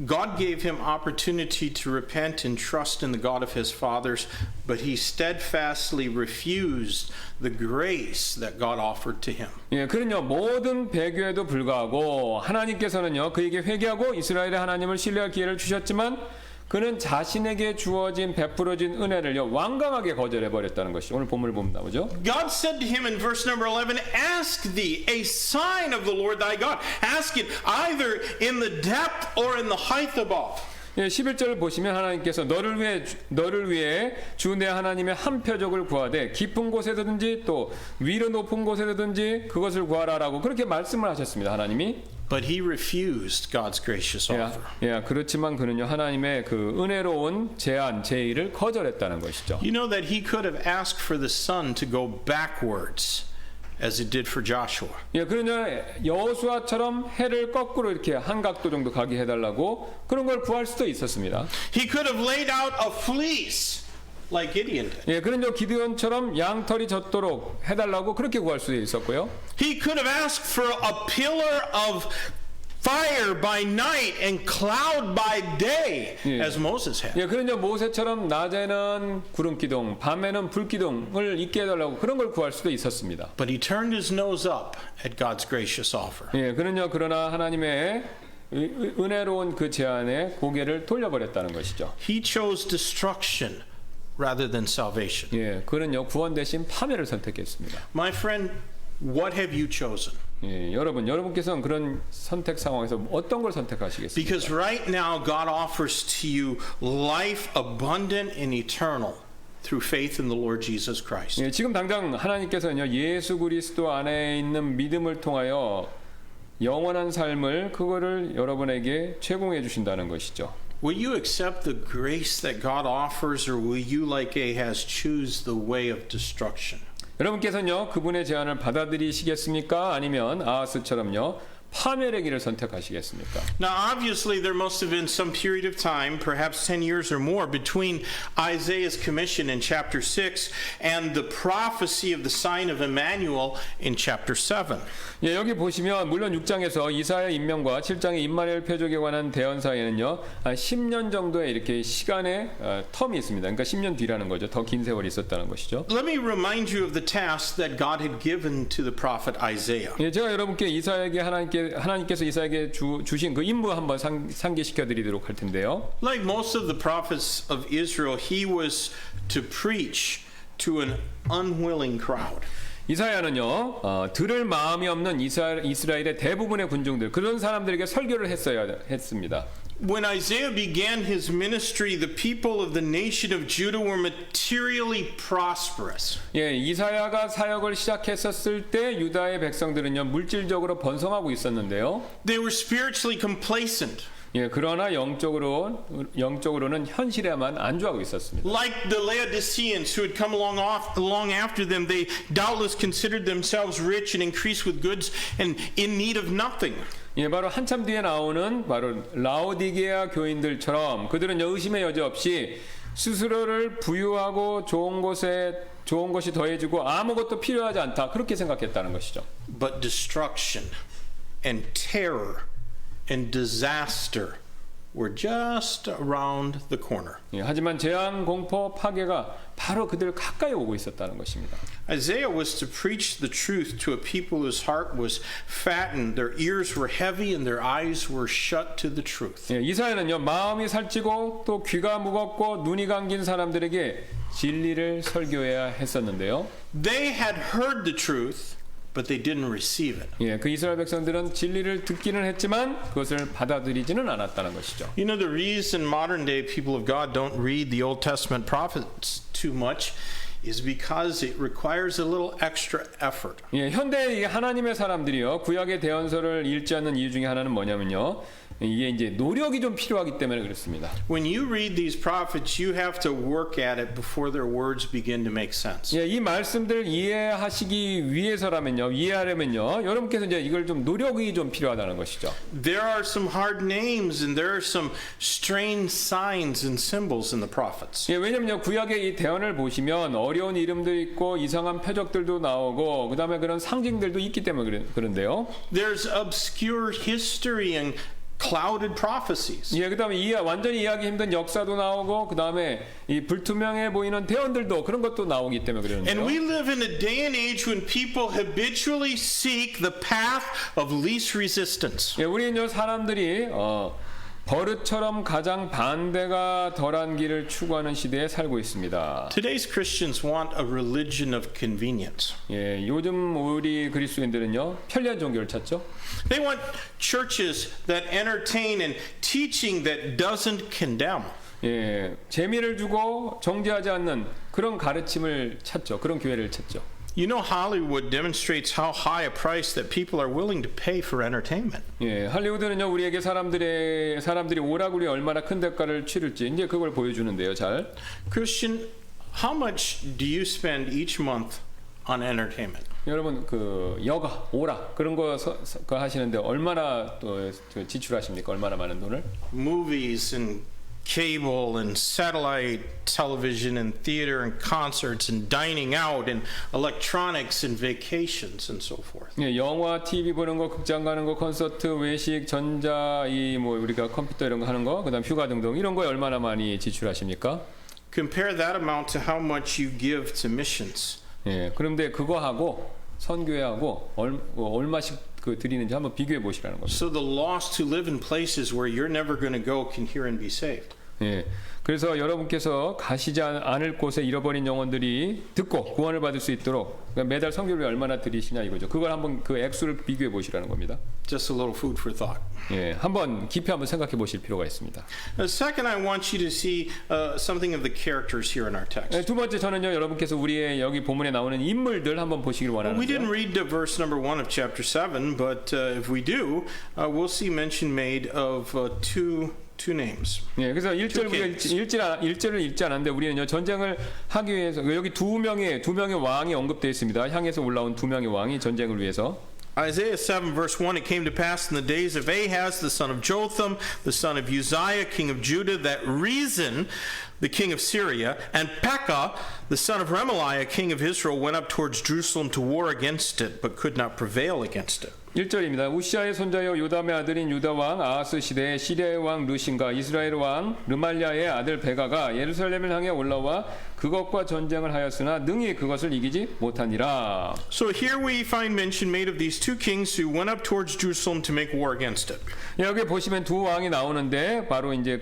God gave him opportunity to repent and trust in the God of his fathers, but he steadfastly refused the grace that God offered to him. 예, 그는요 모든 배교에도 불구하고 하나님께서는요 그에게 회개하고 이스라엘의 하나님을 신뢰할 기회를 주셨지만 그는 자신에게 주어진 베풀어진 은혜를요 완강하게 거절해 버렸다는 것이 오늘 본문을 보면 나오죠. God said to him in verse number 11, "Ask thee a sign of the Lord thy God. Ask it either in the depth or in the height above." 예, 11절을 보시면 하나님께서 너를 위해 주 내 하나님의 한 표적을 구하되 깊은 곳에든지 또 위로 높은 곳에든지 그것을 구하라라고 그렇게 말씀을 하셨습니다. 하나님이. But he refused God's gracious offer. 예, 그렇지만 그는요 하나님의 그 은혜로운 제안 제의를 거절했다는 것이죠. You know that he could have asked for the sun to go backwards as it did for Joshua. 예, 그러냐 여호수아처럼 해를 거꾸로 이렇게 한 각도 정도 가게 해달라고 그런 걸 구할 수도 있었습니다. He could have laid out a fleece like Gideon did. 예, 그런요 기드온처럼 양털이 젖도록 해달라고 그렇게 구할 수도 있었고요. He could have asked for a pillar of fire by night and cloud by day, as Moses had. 예, 그런요 모세처럼 낮에는 구름 기둥, 밤에는 불 기둥을 있게 해달라고 그런 걸 구할 수도 있었습니다. But he turned his nose up at God's gracious offer. 예, 그런요 그러나 하나님의 은혜로운 그 제안에 고개를 돌려버렸다는 것이죠. He chose destruction rather than salvation. 예, 그는요 구원 대신 파멸을 선택했습니다. My friend, what have you chosen? 예, 여러분께서는 그런 선택 상황에서 어떤 걸 선택하시겠습니까? Because right now God offers to you life abundant and eternal through faith in the Lord Jesus Christ. 예, 지금 당장 하나님께서는요 예수 그리스도 안에 있는 믿음을 통하여 영원한 삶을 그거를 여러분에게 제공해 주신다는 것이죠. Will you accept the grace that God offers, or will you, like Ahaz, choose the way of destruction? 여러분께서는요 그분의 제안을 받아들이시겠습니까? 아니면 아하스처럼요 파멸의 길을 선택하시겠습니까? Now, obviously, there must have been some period of time, perhaps 10 years or more, between Isaiah's commission in chapter 6 and the prophecy of the sign of Emmanuel in chapter 7. 예, 여기 보시면 물론 6장에서 이사야 임명과 7장의 임마누엘 표적에 관한 대언 사이에는요 10년 정도의 이렇게 시간의 텀이 있습니다. 그러니까 10년 뒤라는 거죠. 더 긴 세월이 있었다는 것이죠. Let me remind you of the task that God had given to the prophet Isaiah. 예, 제가 여러분께 이사야에게 하나님께서 이사야에게 주신 그 임무 한번 상기시켜 드리도록 할 텐데요. Like most of the prophets of Israel, he was to preach to an unwilling crowd. 이사야는요, 들을 마음이 없는 이스라엘의 대부분의 군중들, 그런 사람들에게 설교를 했습니다. When Isaiah began his ministry, the people of the nation of Judah were materially prosperous. 예, 이사야가 사역을 시작했었을 때 유다의 백성들은요, 물질적으로 번성하고 있었는데요. They were spiritually complacent. 예, 그러나 영적으로는 현실에만 안주하고 있었습니다. Like the Laodiceans who had come along after them, they doubtless considered themselves rich and increased with goods and in need of nothing. 예, 바로 한참 뒤에 나오는 바로 라오디게아 교인들처럼 그들은 의심의 여지 없이 스스로를 부유하고 좋은 것이 더해지고 아무것도 필요하지 않다, 그렇게 생각했다는 것이죠. But destruction and terror and disaster were just around the corner. 예, 하지만 재앙, 공포, 파괴가 바로 그들 가까이 오고 있었다는 것입니다. Isaiah was to preach the truth to a people whose heart was fattened, their ears were heavy, and their eyes were shut to the truth. 예, 이사야는요, 마음이 살찌고 또 귀가 무겁고 눈이 감긴 사람들에게 진리를 설교해야 했었는데요. They had heard the truth, but they didn't receive it. 예, 그 이스라엘 백성들은 진리를 듣기는 했지만 그것을 받아들이지는 않았다는 것이죠. You know, the reason modern day people of God don't read the Old Testament prophets too much is because it requires a little extra effort. 예, 현대 하나님의 사람들이요, 구약의 대언서를 읽지 않는 이유 중에 하나는 뭐냐면요, 이게 이제 노력이 좀 필요하기 때문에 그렇습니다. When you read these prophets, you have to work at it before their words begin to make sense. 예, 이 말씀들 이해하시기 위해서라면요, 이해하려면요, 여러분께서 이제 이걸 좀 노력이 좀 필요하다는 것이죠. There are some hard names and there are some strange signs and symbols in the prophets. 예, 왜냐면요, 구약의 이 대언을 보시면 어려운 이름도 있고 이상한 표적들도 나오고 그다음에 그런 상징들도 있기 때문에 그런데요. There's obscure history and clouded prophecies. 예, 그다음에 완전히 이해하기 힘든 역사도 나오고 그다음에 이 불투명해 보이는 대언들도 그런 것도 나오기 때문에 And 그러는데요. we live in a day and age when people habitually seek the path of least resistance. 예, 우리는요, 사람들이 버릇처럼 가장 반대가 덜한 길을 추구하는 시대에 살고 있습니다. Today's Christians want a religion of convenience. 예, 요즘 우리 그리스도인들은요, 편리한 종교를 찾죠. They want churches that entertain and teaching that doesn't condemn. 예, 재미를 주고 정죄하지 않는 그런 가르침을 찾죠. 그런 교회를 찾죠. You know, Hollywood demonstrates how high a price that people are willing to pay for entertainment. 예, 할리우드는요, 우리에게 사람들이 오라구리 얼마나 큰 대가를 치를지 이제 그걸 보여주는데요, 잘. Christian, how much do you spend each month on entertainment? 여러분 그 여가, 오라 그런 거 하시는데 얼마나 또 지출하십니까? 얼마나 많은 돈을? Movies and cable and satellite television and theater and concerts and dining out and electronics and vacations and so forth. 예, 영화, TV 보는 거, 극장 가는 거, 콘서트, 외식, 전자, 우리가 컴퓨터 이런 거 하는 거, 그다음 휴가 등등 이런 거에 얼마나 많이 지출하십니까? Compare that amount to how much you give to missions. 예, 그런데 그거 하고 선교회하고 얼마씩 드리는지 한번 비교해 보시라는 겁니다. So the lost who live in places where you're never going to go can hear and be saved. 예, 그래서 여러분께서 가시지 않을 곳에 잃어버린 영혼들이 듣고 구원을 받을 수 있도록 매달 선교를 얼마나 드리시냐 이거죠. 그걸 한번 그 액수를 비교해 보시라는 겁니다. Just a little food for thought. 예, 한번 깊이 한번 생각해 보실 필요가 있습니다. Second, I want you to see something of the characters here in our text. 예, 두 번째 저는요, 여러분께서 우리의 여기 본문에 나오는 인물들 한번 보시길 We didn't 원하는데요. read verse number 1 of chapter 7, but if we do, we'll see mention made of two names. 예, 그래서 1절을 읽지 않았는데 우리는요, 전쟁을 하기 위해서 여기 두 명의 왕이 언급되어 있습니다. 향해서 올라온 두 명의 왕이 전쟁을 위해서. Isaiah 7 verse 1, it came to pass in the days of Ahaz, the son of Jotham, the son of Uzziah, king of Judah, that Rezin, the king of Syria, and Pekah, the son of Remaliah, king of Israel, went up towards Jerusalem to war against it, but could not prevail against it. 1절입니다. 우시아의 손자여 요담의 아들인 유다 왕 아하스 시대에 시리아의 왕 르신과 이스라엘 왕 르말랴의 아들 베가가 예루살렘을 향해 올라와 그것과 전쟁을 하였으나 능히 그것을 이기지 못하니라. So here we find mention made of these two kings who went up towards Jerusalem to make war against it. 여기 보시면 두 왕이 나오는데 바로 이제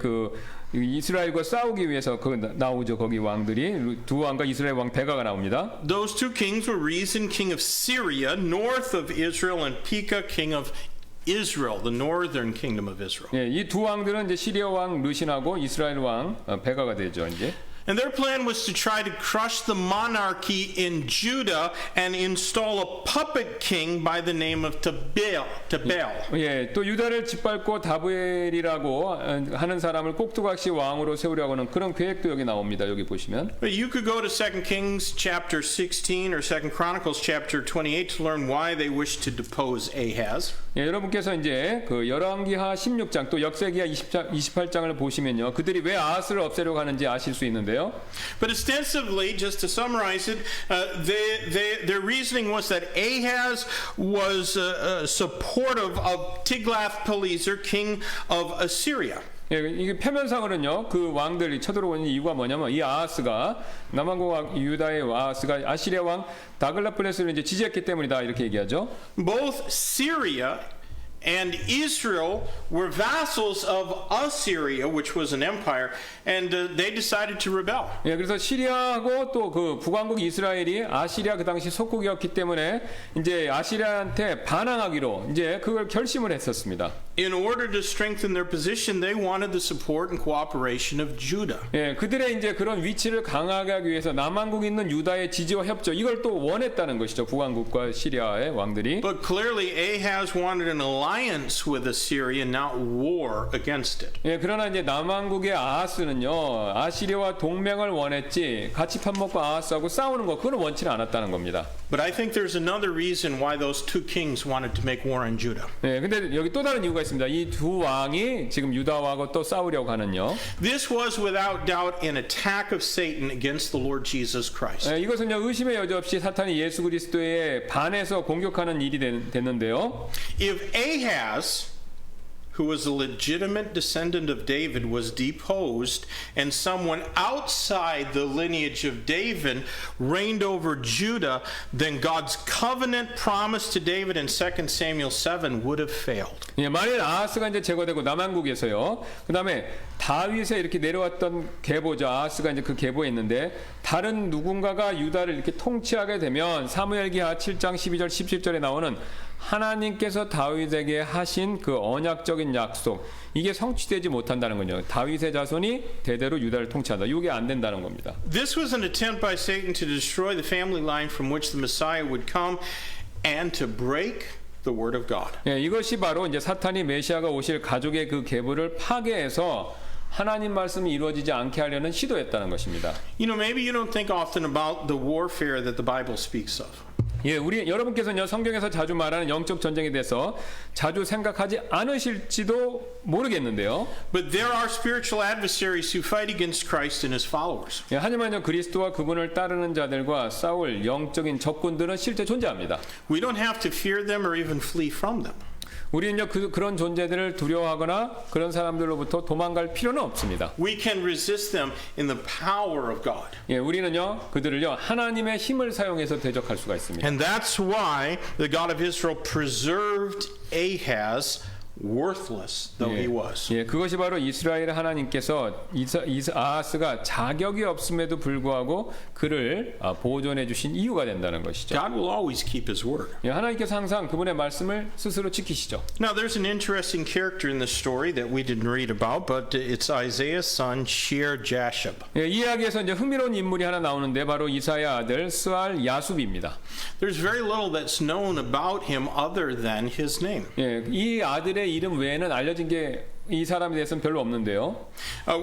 이스라엘과 싸우기 위해서 나오죠. 거기 왕들이 두 왕과 이스라엘 왕 베가가 나옵니다. Those two kings were Rezin, king of Syria, north of Israel, and Pekah, king of Israel, the northern kingdom of Israel. 예, 이 두 왕들은 이제 시리아 왕 르신하고 이스라엘 왕 베가가 되죠. 이제. And their plan was to try to crush the monarchy in Judah and install a puppet king by the name of Tabel. 예, 또 유다를 짓밟고 다브엘이라고 하는 사람을 꼭두각시 왕으로 세우려고 하는 그런 계획도 여기 나옵니다. 여기 보시면. But you could go to 2 Kings chapter 16 or 2 Chronicles chapter 28 to learn why they wished to depose Ahaz. 예, 여러분께서 이제 그 열왕기하 16장 또 역세기하 28장을 보시면요. 그들이 왜 아하스를 없애려고 하는지 아실 수 있는데요. But ostensibly, just to summarize it, their reasoning was that Ahaz was supportive of Tiglath-Pileser, king of Assyria. 예, 이게 표면상으로는요. 그 왕들이 쳐들어오는 이유가 뭐냐면 이 아하스가 남왕국 유다의 아하스가 아시리아 왕 다글라플레스를 이제 지지했기 때문이다 이렇게 얘기하죠. Both Syria and Israel were vassals of Assyria, which was an empire, and they decided to rebel. 예, 그래서 시리아하고 또 그 북왕국 이스라엘이 아시리아 그 당시 속국이었기 때문에 이제 아시리아한테 반항하기로 이제 그걸 결심을 했었습니다. In order to strengthen their position, they wanted the support and cooperation of Judah. 예, 그들의 이제 그런 위치를 강하게 하기 위해서 남왕국에 있는 유다의 지지와 협조 이걸 또 원했다는 것이죠. 북왕국과 시리아의 왕들이. But clearly Ahaz wanted an alliance with Assyria, not war against it. 예, 그러나 이제 남왕국의 아하스는요. 아시리아와 동맹을 원했지 같이 밥 먹고 아하스하고 싸우는 거 그걸 원치는 않았다는 겁니다. But I think there's another reason why those two kings wanted to make war on Judah. 예, 근데 여기 또 다른 이유가 있습니다. 이 두 왕이 지금 유다하고 또 싸우려고 하는요. This was without doubt an attack of Satan against the Lord Jesus Christ. 예, 이것은요 의심의 여지 없이 사탄이 예수 그리스도에 반해서 공격하는 일이 됐는데요. If Ahaz, who was a legitimate descendant of David, was deposed and someone outside the lineage of David reigned over Judah, then God's covenant promise to David in 2 Samuel 7 would have failed. 예, 만일 아하스가 이제 제거되고 남왕국에서요. 그다음에 다윗에 이렇게 내려왔던 계보죠. 아하스가 이제 그 계보에 있는데 다른 누군가가 유다를 이렇게 통치하게 되면 사무엘기하 7장 12절 17절에 나오는 하나님께서 다윗에게 하신 그 언약적인 약속 이게 성취되지 못한다는 거죠. 다윗의 자손이 대대로 유다를 통치한다. 이게 안 된다는 겁니다. This was an attempt by Satan to destroy the family line from which the Messiah would come and to break the word of God. 예, 이것이 바로 이제 사탄이 메시아가 오실 가족의 그 계보를 파괴해서 하나님 말씀이 이루어지지 않게 하려는 시도였다는 것입니다. You know, maybe you don't think often about the warfare that the Bible speaks of. 예, 우리 여러분께서는요 성경에서 자주 말하는 영적 전쟁에 대해서 자주 생각하지 않으실지도 모르겠는데요. But there are spiritual adversaries who fight against Christ and his followers. 예, 하지만요 그리스도와 그분을 따르는 자들과 싸울 영적인 적군들은 실제 존재합니다. We don't have to fear them or even flee from them. 우리는요 그런 존재들을 두려워하거나 그런 사람들로부터 도망갈 필요는 없습니다. We can resist them in the power of God. 예, 우리는요 그들을요 하나님의 힘을 사용해서 대적할 수가 있습니다. And that's why the God of Israel preserved Ahaz worthless though he was. 예, 그것이 바로 이스라엘 하나님께서 아하스가 자격이 없음에도 불구하고 그를 보존해 주신 이유가 된다는 것이죠. God will always keep his word. 예, 하나님께서 항상 그분의 말씀을 스스로 지키시죠. Now there's an interesting character in this story that we didn't read about, but it's Isaiah's son Shear-Jashub. 예, 이 이야기에서 이제 흥미로운 인물이 하나 나오는데 바로 이사야 아들 스알 야숲입니다. There's very little that's known about him other than his name. 예, 이 아들의 이름 외에는 알려진 게 이 사람에 대해서는 별로 없는데요.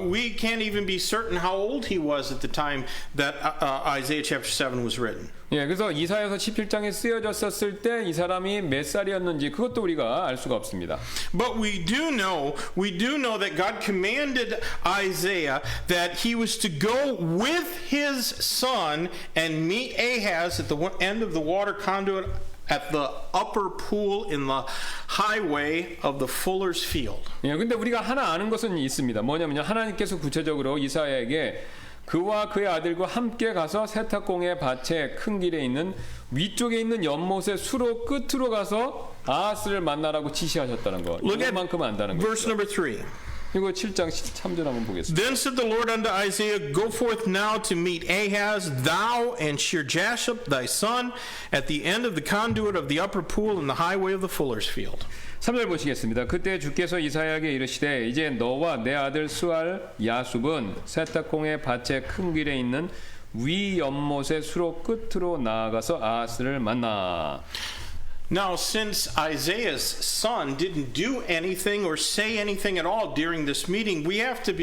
We can't even be certain how old he was at the time that Isaiah chapter 7 was written. 예, 그래서 이사야서 17장에 쓰여졌었을 때 이 사람이 몇 살이었는지 그것도 우리가 알 수가 없습니다. But we do know that God commanded Isaiah that he was to go with his son and meet Ahaz at the end of the water conduit at the upper pool in the highway of the fuller's field. 예, 근데 우리가 하나 아는 것은 있습니다. 뭐냐면요. 하나님께서 구체적으로 이사야에게 그와 그의 아들과 함께 가서 세탁공의 밭의 큰 길에 있는 위쪽에 있는 연못의 수로 끝으로 가서 아하스를 만나라고 지시하셨다는 거. Look at 이것만큼 안다는 verse 거죠. number 3. 이거 7장 13절 한번 보겠습니다. Then said the Lord unto Isaiah, Go forth now to meet Ahaz, thou and Shear-Jashub thy son, at the end of the conduit of the upper pool in the highway of the fuller's field. 3절 보시겠습니다. 그때 주께서 이사야에게 이르시되 이제 너와 내 아들 스알 야숲은 세탁공의 밭의 큰 길에 있는 위 연못의 수로 끝으로 나아가서 아하스를 만나. Now, since Isaiah's son didn't do anything or say anything at all during this meeting, we have to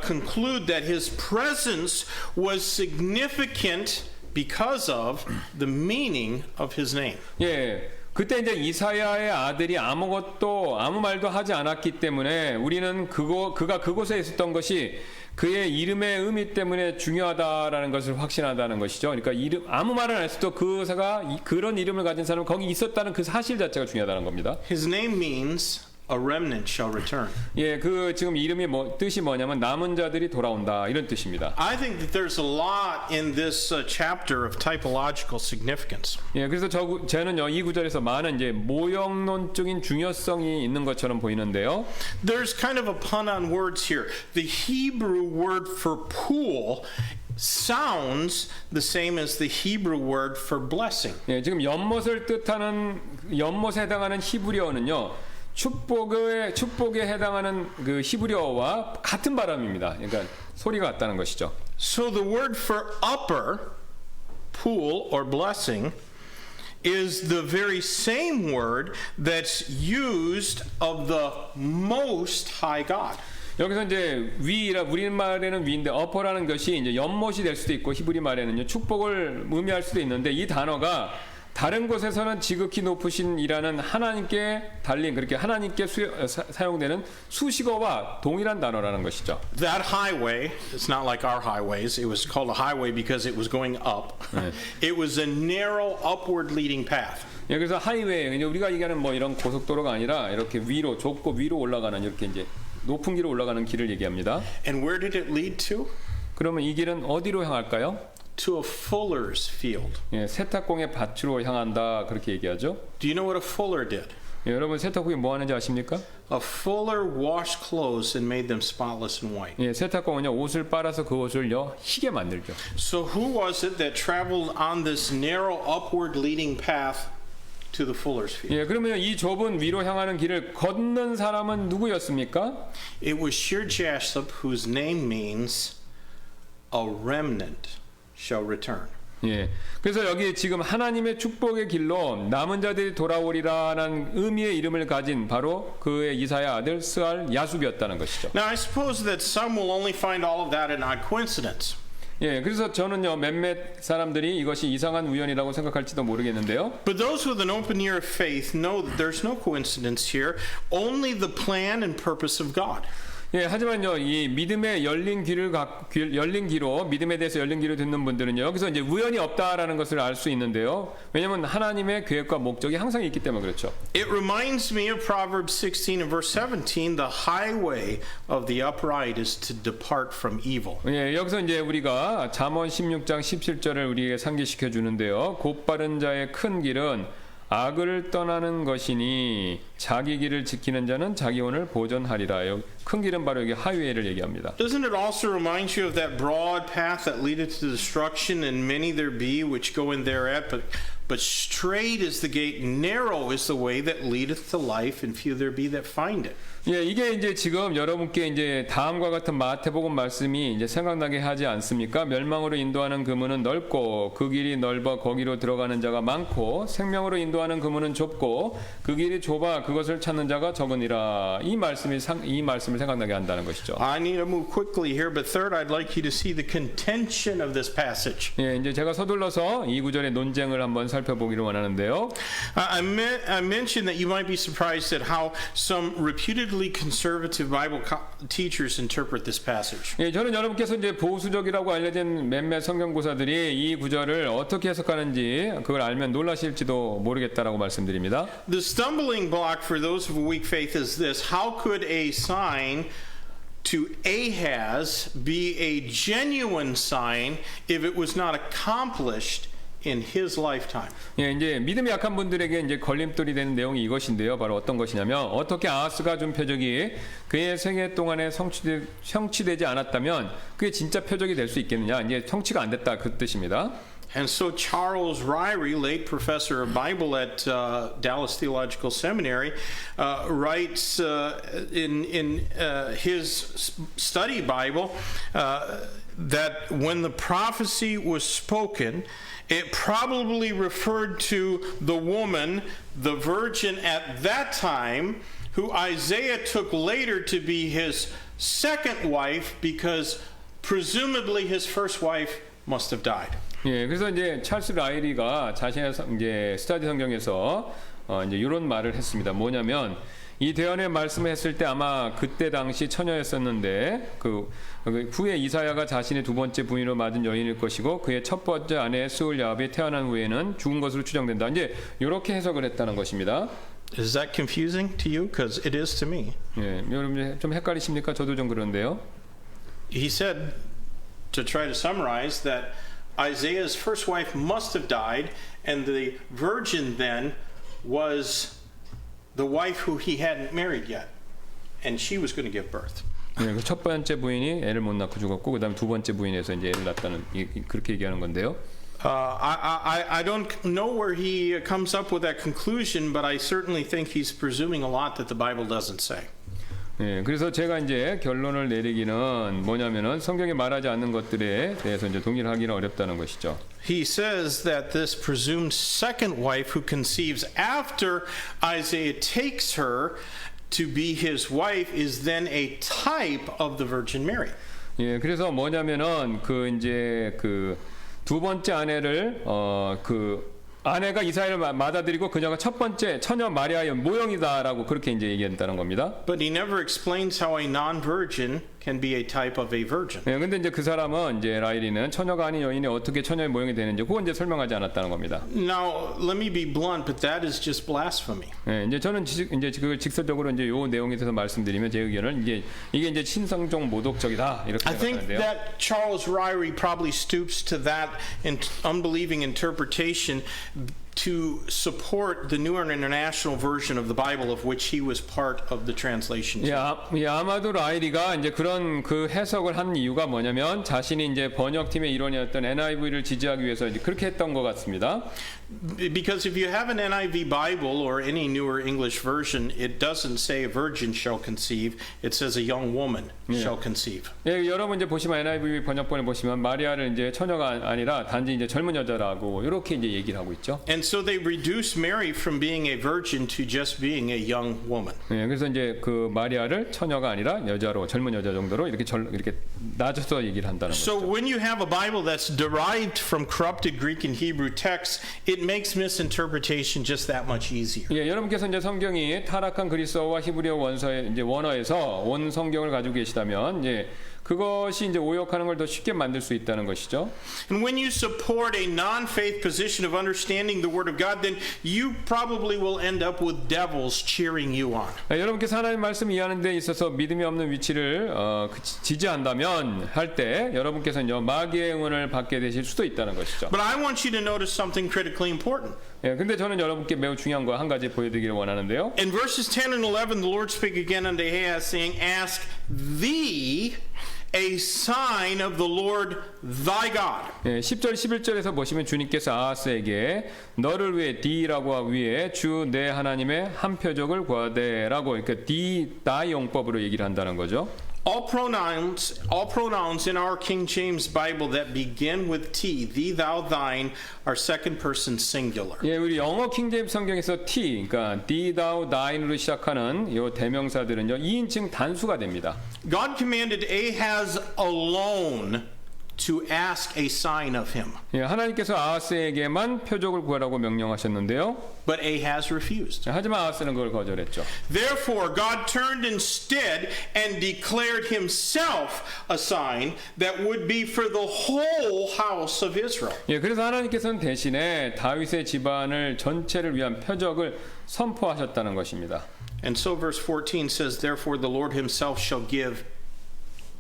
conclude that his presence was significant because of the meaning of his name. 예. 그때 이제 이사야의 아들이 아무 말도 하지 않았기 때문에 우리는 그가 그곳에 있었던 것이 그의 이름의 의미 때문에 중요하다라는 것을 확신하다는 것이죠. 그러니까 아무 말을 안 했어도 그가 그런 이름을 가진 사람은 거기 있었다는 그 사실 자체가 중요하다는 겁니다. His name means a remnant shall return. 예, 그 지금 이름이 뜻이 뭐냐면 남은 자들이 돌아온다 이런 뜻입니다. I think that there's a lot in this chapter of typological significance. 예, 그래서 저는요 이 구절에서 많은 이제 모형론적인 중요성이 있는 것처럼 보이는데요. There's kind of a pun on words here. The Hebrew word for pool sounds the same as the Hebrew word for blessing. 예, 지금 연못에 해당하는 히브리어는요. 축복에 해당하는 그 히브리어와 같은 발음입니다. 그러니까 소리가 같다는 것이죠. So the word for upper, pool or blessing, is the very same word that's used of the Most High God. 여기서 이제 우리말에는 위인데 upper라는 것이 이제 연못이 될 수도 있고 히브리 말에는요 축복을 의미할 수도 있는데 이 단어가 다른 곳에서는 지극히 높으신이라는 하나님께 달린 그렇게 하나님께 사용되는 수식어와 동일한 단어라는 것이죠. That highway, it's not like our highways. It was called a highway because it was going up. It was a narrow upward leading path. 예, 그래서 하이웨이 우리가 얘기하는 뭐 이런 고속도로가 아니라 이렇게 좁고 위로 올라가는 이렇게 이제 높은 길로 올라가는 길을 얘기합니다. And where did it lead to? 그러면 이 길은 어디로 향할까요? To a fuller's field. 예, 세탁공의 밭으로 향한다 그렇게 얘기하죠. Do you know what a fuller did? 예, 여러분 세탁공이 뭐 하는지 아십니까? A fuller washed clothes and made them spotless and white. 예, 세탁공은요 옷을 빨아서 그 옷을요 희게 만들죠. So who was it that traveled on this narrow upward leading path to the fuller's field? 예, 그러면 이 좁은 위로 향하는 길을 걷는 사람은 누구였습니까? It was Shear-Jashub, whose name means a remnant shall return. 예. 그래서 여기 지금 하나님의 축복의 길로 남은 자들이 돌아오리라는 의미의 이름을 가진 바로 그의 이사야 아들 스알 야숲이었다는 것이죠. Now I suppose that some will only find all of that an odd coincidence. 예, 그래서 저는요 몇몇 사람들이 이것이 이상한 우연이라고 생각할지도 모르겠는데요. But those with an open ear of faith know that there's no coincidence here, only the plan and purpose of God. 예, 하지만요, 이 믿음의 열린 귀로 믿음에 대해서 열린 귀로 듣는 분들은요, 여기서 이제 우연이 없다라는 것을 알 수 있는데요. 왜냐하면 하나님의 계획과 목적이 항상 있기 때문에 그렇죠. It reminds me of Proverbs 16 and verse 17. The highway of the upright is to depart from evil. 예, 여기서 이제 우리가 잠언 16장 17절을 우리에게 상기시켜 주는데요. 곧바른 자의 큰 길은 악을 떠나는 것이니 자기 길을 지키는 자는 자기 혼을 보존하리라. 큰 길은 바로 여기 하이웨이를 얘기합니다. Doesn't it also remind you of that broad path that leadeth to destruction, and many there be which go in thereat, but straight is the gate, narrow is the way that leadeth to life, and few there be that find it. 예, 이게 이제 지금 여러분께 이제 다음과 같은 마태복음 말씀이 이제 생각나게 하지 않습니까? 멸망으로 인도하는 그 문은 넓고 그 길이 넓어 거기로 들어가는 자가 많고 생명으로 인도하는 그 문은 좁고 그 길이 좁아 그것을 찾는 자가 적으니라. 이 말씀을 생각나게 한다는 것이죠. I need to move quickly here, but third, I'd like you to see the contention of this passage. 예, 이제 제가 서둘러서 이 구절의 논쟁을 한번 살펴보기를 원하는데요. I mentioned that you might be surprised at how some reputedly conservative Bible teachers interpret this passage. 예, 저는 여러분께서 이제 보수적이라고 알려진 몇몇 성경고사들이 이 구절을 어떻게 해석하는지 그걸 알면 놀라실지도 모르겠다라고 말씀드립니다. The stumbling block for those of a weak faith is this: how could a sign to Ahaz be a genuine sign if it was not accomplished in his lifetime. 예, 이제 믿음이 약한 분들에게 이제 걸림돌이 되는 내용이 이것인데요. 바로 어떤 것이냐면 어떻게 아하스가 준 표적이 그의 생애 동안에 성취되지 않았다면 그게 진짜 표적이 될 수 있겠느냐? 이제 성취가 안 됐다 그 뜻입니다. And so Charles Ryrie, late professor of Bible at Dallas Theological Seminary, writes in his study Bible that when the prophecy was spoken, it probably referred to the woman, the virgin at that time, who Isaiah took later to be his second wife because presumably his first wife must have died. 예, 그래서 이제 찰스 라이리가 자신의 이제 스터디 성경에서 이제 이런 말을 했습니다. 뭐냐면 이 대언의 말씀을 했을 때 아마 그때 당시 처녀였었는데 그 후에 이사야가 자신의 두 번째 부인으로 맞은 여인일 것이고 그의 첫 번째 아내 스울 야합이 태어난 후에는 죽은 것으로 추정된다. 이제 이렇게 해석을 했다는 것입니다. Is that confusing to you? Because it is to me. 예, 여러분 좀 헷갈리십니까? 저도 좀 그런데요. He said, to try to summarize, that Isaiah's first wife must have died, and the virgin then was the wife who he hadn't married yet, and she was going to give birth. 예, 그 첫 번째 부인이 애를 못 낳고 죽었고 그다음 두 번째 부인에서 이제 애를 낳았다는 그렇게 얘기하는 건데요. I don't know where he comes up with that conclusion, but I certainly think he's presuming a lot that the Bible doesn't say. 예, 그래서 제가 이제 결론을 내리기는 뭐냐면은 성경에 말하지 않는 것들에 대해서 이제 동의를 하기는 어렵다는 것이죠. He says that this presumed second wife who conceives after Isaiah takes her to be his wife is then a type of the Virgin Mary. 예, 그래서 뭐냐면은 그 이제 그 두 번째 아내를 아내가 이사야를 맞아들이고 그녀가 첫 번째 처녀 마리아의 모형이다라고 그렇게 이제 얘기했다는 겁니다. But he never explains how a non-virgin can be a type of a virgin. 네, 근데 이제 그 사람은 이제 라일리는 처녀가 아닌 여인이 어떻게 처녀의 모형이 되는지 그건 이제 설명하지 않았다는 겁니다. Now, let me be blunt, but that is just blasphemy. 네, 이제 저는 이제 그걸 직설적으로 이제 요 내용에 대해서 말씀드리면 제 의견은 이게 이제 신성종 모독적이다 이렇게 I think 생각하는데요. that Charles Ryrie probably stoops to that unbelieving interpretation to support the New International Version of the Bible, of which he was part of the translation. 예, 아마도 라일리가 이제 그런 그 해석을 한 이유가 뭐냐면 자신이 이제 번역팀의 일원이었던 NIV를 지지하기 위해서 이제 그렇게 했던 것 같습니다. Because if you have an NIV Bible or any newer English version, it doesn't say a virgin shall conceive. It says a young woman shall conceive. 예, 여러분 이제 보시면 NIV 번역본에 보시면 마리아를 이제 처녀가 아니라 단지 이제 젊은 여자라고 이렇게 이제 얘기를 하고 있죠. And so they reduce Mary from being a virgin to just being a young woman. 예, 그래서 이제 그 마리아를 처녀가 아니라 여자로 젊은 여자 정도로 이렇게 낮춰서 얘기를 한다는 So 거죠. when you have a Bible that's derived from corrupted Greek and Hebrew texts, it makes misinterpretation just that much easier. 예, 여러분께서 이제 성경이 타락한 그리스어와 히브리어 원서의 이제 원어에서 온 성경을 가지고 계시다면 이제 그것이 이제 오역하는 걸 더 쉽게 만들 수 있다는 것이죠. And when you support a non-faith position of understanding the Word of God, then you probably will end up with devils cheering you on. 예, 여러분께서 하나님 말씀 이해하는 데 있어서 믿음이 없는 위치를 지지한다면 할 때 여러분께서는 마귀의 응원을 받게 되실 수도 있다는 것이죠. But I want you to notice something critically important. 예, 근데 저는 여러분께 매우 중요한 거 한 가지 보여드리기를 원하는데요. In verses 10 and 11, the Lord spake again unto Ahaz, saying, Ask thee a sign of the Lord thy God. 예, 10절 11절에서 보시면 주님께서 아하스에게 너를 위해 D라고 위에 주 내 하나님의 한 표적을 구하되라고 그러니까 D 나의 용법으로 얘기를 한다는 거죠. All pronouns in our King James Bible that begin with T, thee, thou, thine, are second person singular. 예, 우리 영어 킹제임스 성경에서 T, 그러니까 thee, thou, thine으로 시작하는 이 대명사들은요 2인칭 단수가 됩니다. God commanded Ahaz alone to ask a sign of him. 예, 하나님께서 아하스에게만 표적을 구하라고 명령하셨는데요. But Ahaz refused. 하지만 아하스는 그걸 거절했죠. Therefore, God turned instead and declared himself a sign that would be for the whole house of Israel. 예, 그래서 하나님께서는 대신에 다윗의 집안을 전체를 위한 표적을 선포하셨다는 것입니다. And so verse 14 says, Therefore the Lord himself shall give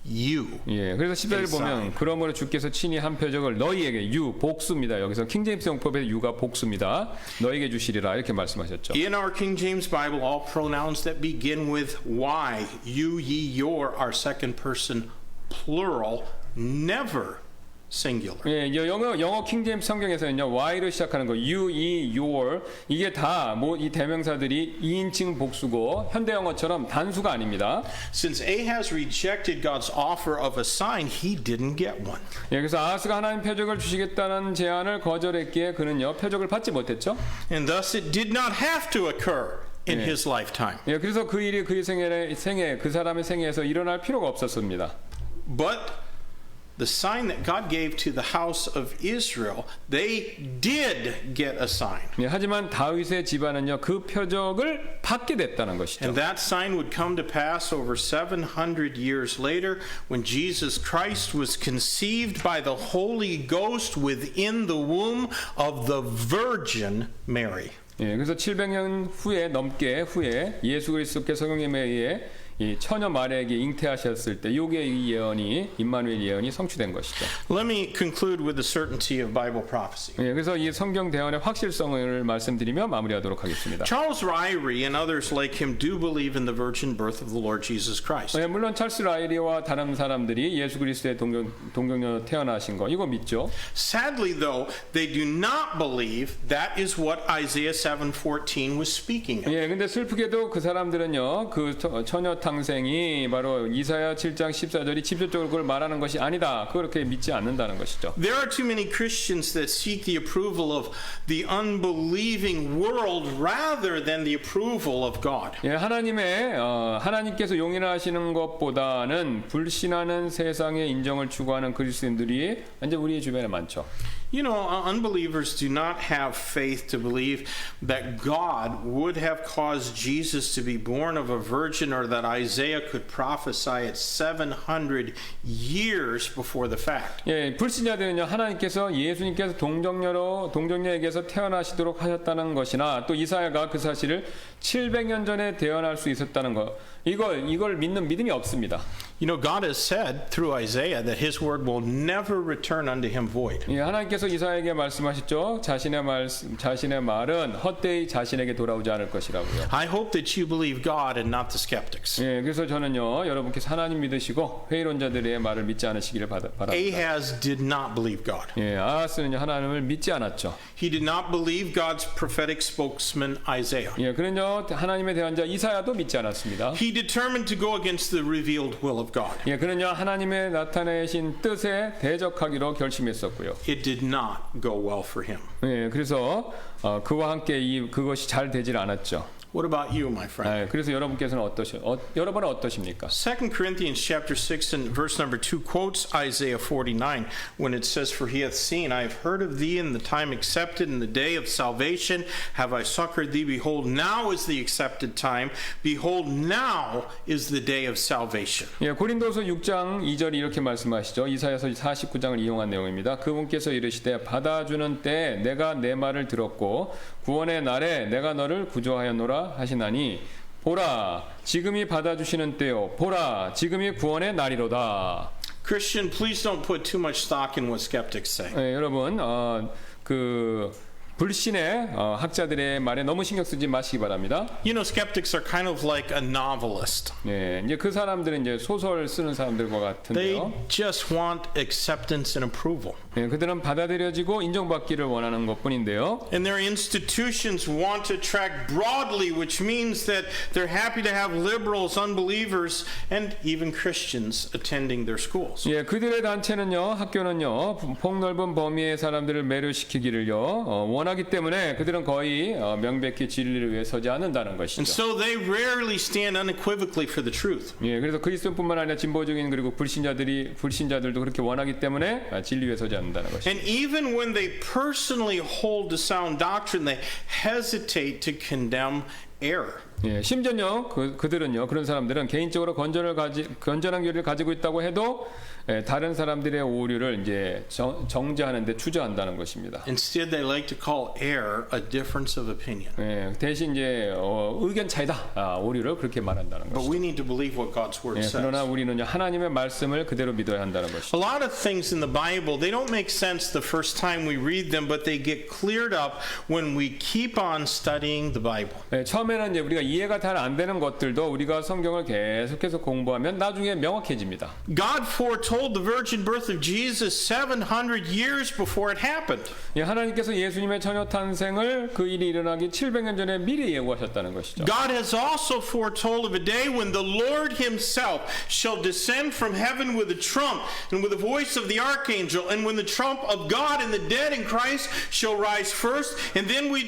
you. 예, 그래서 14절 보면 그러므로 주께서 친히 한 표적을 너희에게 복수입니다. 여기서 킹제임스 용법의 유가 복수입니다. 너희에게 주시리라 이렇게 말씀하셨죠. In our King James Bible, all pronouns that begin with Y, you, ye, your, are second person plural, never singular. 예, 영어 킹제임스 성경에서는요, Y로 시작하는 거, you, ye, your 이게 다 뭐 이 대명사들이 2인칭 복수고 현대 영어처럼 단수가 아닙니다. Since Ahaz rejected God's offer of a sign, he didn't get one. 예, 그래서 아하스가 하나님 표적을 주시겠다는 제안을 거절했기에 그는요 표적을 받지 못했죠. And thus it did not have to occur in his lifetime. 예, 그래서 그 일이 그의 생애 그 사람의 생애에서 일어날 필요가 없었습니다. But the sign that God gave to the house of Israel, they did get a sign. 예, 하지만 다윗의 집안은요 그 표적을 받게 됐다는 것이죠. And that sign would come to pass over 700 years later when Jesus Christ was conceived by the Holy Ghost within the womb of the Virgin Mary. 예, 그래서 700년 넘게 후에 예수 그리스도께서 성령에 의해 이 처녀 마리아에게 잉태하셨을 때 요게 이 예언이 임마누엘 예언이 성취된 것이죠. Let me conclude with the certainty of Bible prophecy. 예, 그래서 이 성경 대언의 확실성을 말씀드리며 마무리하도록 하겠습니다. Charles Ryrie and others like him do believe in the virgin birth of the Lord Jesus Christ. 예, 물론 찰스 라이리와 다른 사람들이 예수 그리스도의 동정녀 태어나신 거 이거 믿죠. Sadly, though, they do not believe that is what Isaiah 7:14 was speaking of. 예, 근데 슬프게도 그 사람들은요, 그 처녀 탄생이 바로 이사야 7장 14절이 직접적으로 그걸 말하는 것이 아니다. 그렇게 믿지 않는다는 것이죠. There are too many Christians that seek the approval of the unbelieving world rather than the approval of God. 예, 하나님께서 용인하시는 것보다는 불신하는 세상의 인정을 추구하는 그리스도인들이 이제 우리 주변에 많죠. You know, unbelievers do not have faith to believe that God would have caused Jesus to be born of a virgin or that Isaiah could prophesy it 700 years before the fact. 예, 불신자들은요 하나님께서 예수님께서 동정녀에게서 태어나시도록 하셨다는 것이나 또 이사야가 그 사실을 700년 전에 대언할 수 있었다는 것 이걸 믿는 믿음이 없습니다. You know, God has said through Isaiah that His word will never return unto Him void. 예, 하나님께서 이사야에게 말씀하셨죠. 자신의 말은 헛되이 자신에게 돌아오지 않을 것이라고요. I hope that you believe God and not the skeptics. 예, 그래서 저는요 여러분께서 하나님 믿으시고 회의론자들의 말을 믿지 않으시기를 바랍니다. Ahaz did not believe God. 예, 아하스는요 하나님을 믿지 않았죠. He did not believe God's prophetic spokesman Isaiah. 예, 그는요 하나님의 대언자 이사야도 믿지 않았습니다. He determined to go against the revealed will of God. 예, 그는요 하나님의 나타내신 뜻에 대적하기로 결심했었고요. It did not go well for him. 예, 그래서 그와 함께 그것이 잘 되질 않았죠. What about you, my friend? 예, 그래서 여러분께서는 여러분은 어떠십니까? 2 Corinthians chapter 6 and verse number 2 quotes Isaiah 49 when it says, For he hath seen, I have heard of thee in the time accepted, in the day of salvation have I succored thee. Behold, now is the accepted time. Behold, now is the day of salvation. 예, 고린도서 6장 2절이 이렇게 말씀하시죠. 이사야서 49장을 이용한 내용입니다. 그분께서 이르시되 받아주는 때에 내가 내 말을 들었고 구원의 날에 내가 너를 구조하였노라 하시나니 보라 지금이 받아주시는 때요 보라 지금이 구원의 날이로다. Christian, please don't put too much stock in what skeptics say. 예, 여러분 불신의 학자들의 말에 너무 신경 쓰지 마시기 바랍니다. You know, skeptics are kind of like a novelist. 예, 이제 그 사람들은 이제 소설 쓰는 사람들과 They 같은데요. just want acceptance and approval. 예, 그들은 받아들여지고 인정받기를 원하는 것뿐인데요. And their institutions want to track broadly, which means that they're happy to have liberals, unbelievers, and even Christians attending their schools. 예, 그들의 단체는요, 학교는요, 폭넓은 범위의 사람들을 매료시키기를요, 원하기 때문에 그들은 거의 명백히 진리를 위해 서지 않는다는 And 것이죠. so they rarely stand unequivocally for the truth. 예, 그래서 그리스도뿐만 아니라 진보적인 그리고 불신자들도 그렇게 원하기 때문에 진리 위해 서지 않는다는 것이죠. And even when they personally hold to sound doctrine, they hesitate to condemn error. 예, 심지어요 그들은요 그런 사람들은 개인적으로 건전한 교리를 가지고 있다고 해도 다른 사람들의 오류를 이제 정죄하는데 주저한다는 것입니다. Instead, they like to call error a difference of opinion. 예, 대신 이제 의견 차이다 오류를 그렇게 말한다는 But 것이죠. we need to believe what God's word 예, 그러나 says. 우리는 하나님의 말씀을 그대로 믿어야 한다는 것이죠. A lot of things in the Bible, they don't make sense the first time we read them, but they get cleared up when we keep on studying the Bible. 예, 처음에는 이제 우리가 이해가 잘 안 되는 것들도 우리가 성경을 계속해서 공부하면 나중에 명확해집니다. God foretold the virgin birth of Jesus 700 years before it happened. 예, 하나님께서 예수님의 처녀 탄생을 그 일이 일어나기 700년 전에 미리 예고하셨다는 것이죠. God has also foretold of a day when the Lord himself shall descend from heaven with a trump and with the voice of the archangel, and when the trump of God and the dead in Christ shall rise first, and then we